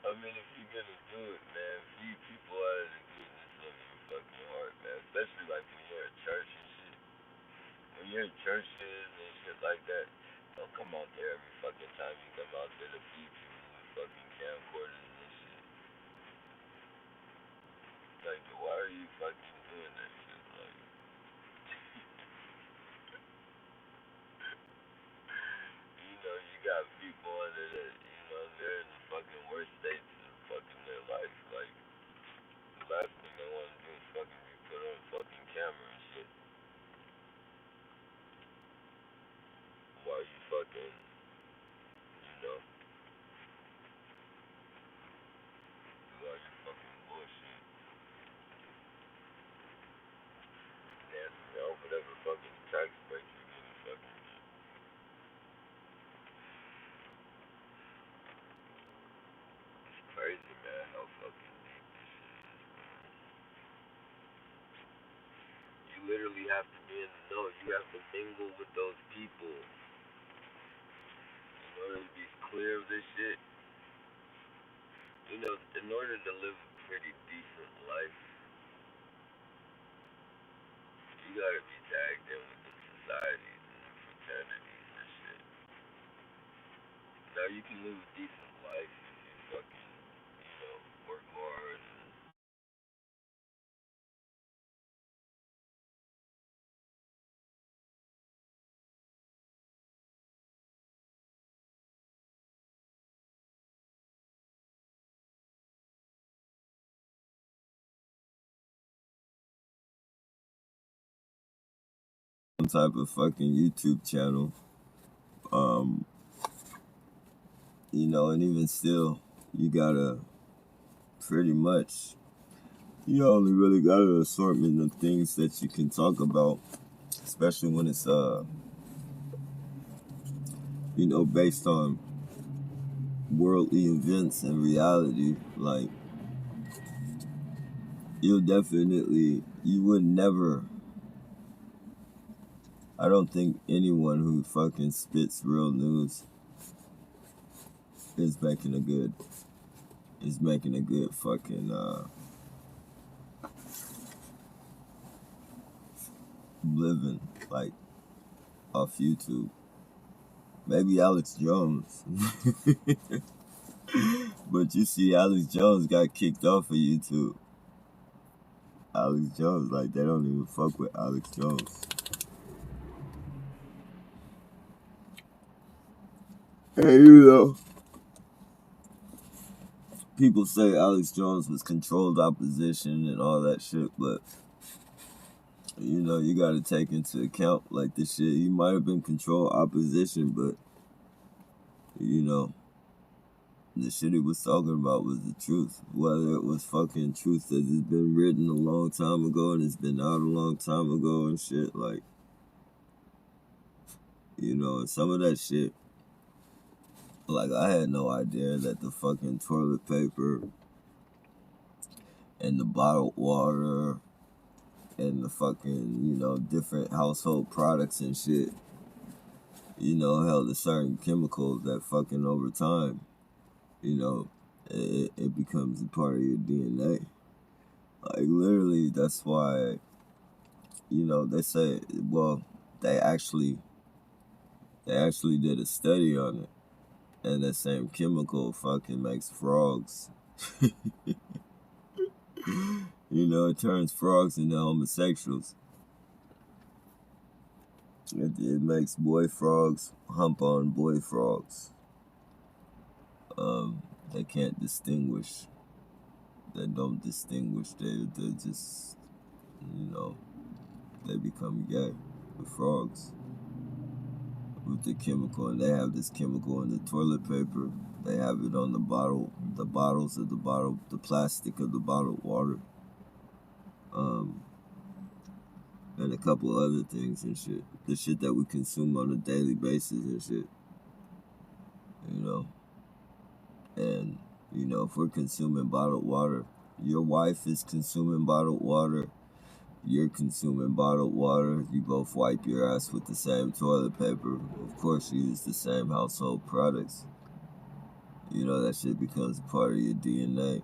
I mean, if you're gonna do it, man, feed people out of the goodness of your fucking heart, man. Especially like when you're at church and shit. When you're in churches and shit like that, don't come out there every fucking time you come out there to feed people with fucking camcorders and shit. Like, why are you fucking doing that shit? Like, you know, you got people under the, you know, they're in the fucking worst states of fucking their life. Like, the last thing they want to do is fucking be put on fucking camera and shit while you fucking, you know, do all your fucking bullshit. Dancing around whatever fucking tax break you're getting fucking. It's crazy, man, how fucking deep this shit is, man. You literally have to be in the know. You have to mingle with those people in order to be clear of this shit. You know, in order to live a pretty decent life, you gotta be tagged in with the societies and the fraternities and shit. Now you can live a decent life if you fucking, you know, work hard and Some type of fucking YouTube channel. Um, you know, and even still, you gotta pretty much, you only really got an assortment of things that you can talk about, especially when it's, you know, based on worldly events and reality. Like, you would never, I don't think anyone who fucking spits real news is making a good is making a good fucking living, like, off YouTube. Maybe Alex Jones. But you see, Alex Jones got kicked off of YouTube. Alex Jones, like, they don't even fuck with Alex Jones. Hey, you know, people say Alex Jones was controlled opposition and all that shit, but, you know, you gotta take into account, like, this shit, he might have been controlled opposition, but, you know, the shit he was talking about was the truth. Whether it was fucking truth that has been written a long time ago and it's been out a long time ago and shit, like, you know, and some of that shit, like, I had no idea that the fucking toilet paper and the bottled water and the fucking, you know, different household products and shit, you know, held a certain chemicals that fucking over time, you know, it becomes a part of your DNA. Like, literally, that's why, you know, they say, well, they actually did a study on it. And that same chemical fucking makes frogs. You know, it turns frogs into homosexuals. It makes boy frogs hump on boy frogs. They can't distinguish. They don't distinguish. They just, you know, they become gay with frogs. With the chemical, and they have this chemical in the toilet paper. They have it on the bottles of the plastic of the bottled water. And a couple other things and shit. The shit that we consume on a daily basis and shit. You know? And, you know, if we're consuming bottled water, your wife is consuming bottled water, you're consuming bottled water, you both wipe your ass with the same toilet paper. Of course, you use the same household products. You know, that shit becomes a part of your DNA.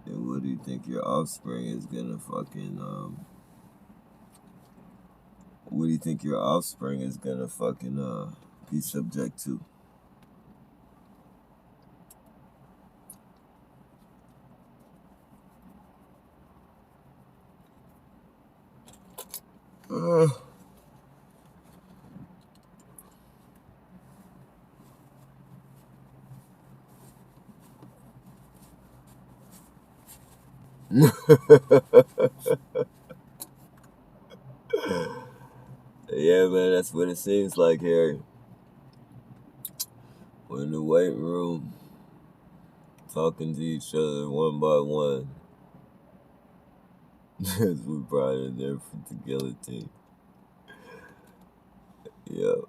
And what do you think your offspring is gonna fucking, what do you think your offspring is gonna fucking, be subject to? Yeah, man, that's what it seems like here. We're in the weight room, talking to each other one by one. We brought in there for the guillotine. Yeah.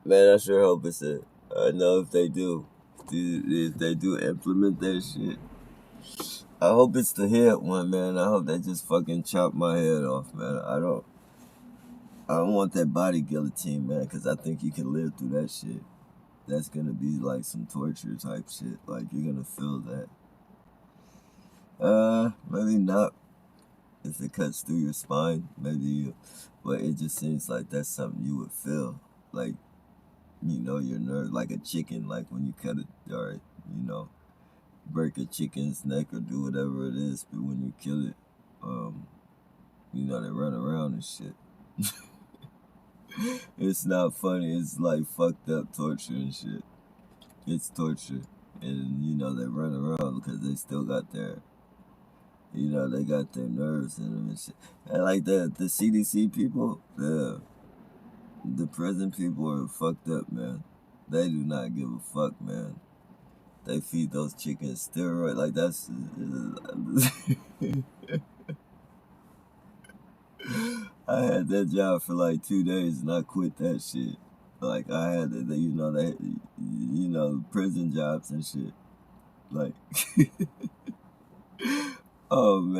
Man, I sure hope it's it. I know if they do implement that shit, I hope it's the head one, man. I hope they just fucking chop my head off, man. I don't want that body guillotine, man, because I think you can live through that shit. That's gonna be like some torture type shit. Like, you're gonna feel that. Maybe not. If it cuts through your spine, maybe you. But it just seems like that's something you would feel. Like, you know, your nerve, like a chicken, like when you cut it, or, you know, break a chicken's neck or do whatever it is, but when you kill it, you know, they run around and shit. It's not funny, it's like fucked up torture and shit. It's torture. And, you know, they run around because they still got their, you know, they got their nerves in them and shit. And like the CDC people, the prison people are fucked up, man. They do not give a fuck, man. They feed those chickens steroids. Like, that's... I had that job for like 2 days and I quit that shit. Like, I had, you know, prison jobs and shit. Like, oh, man.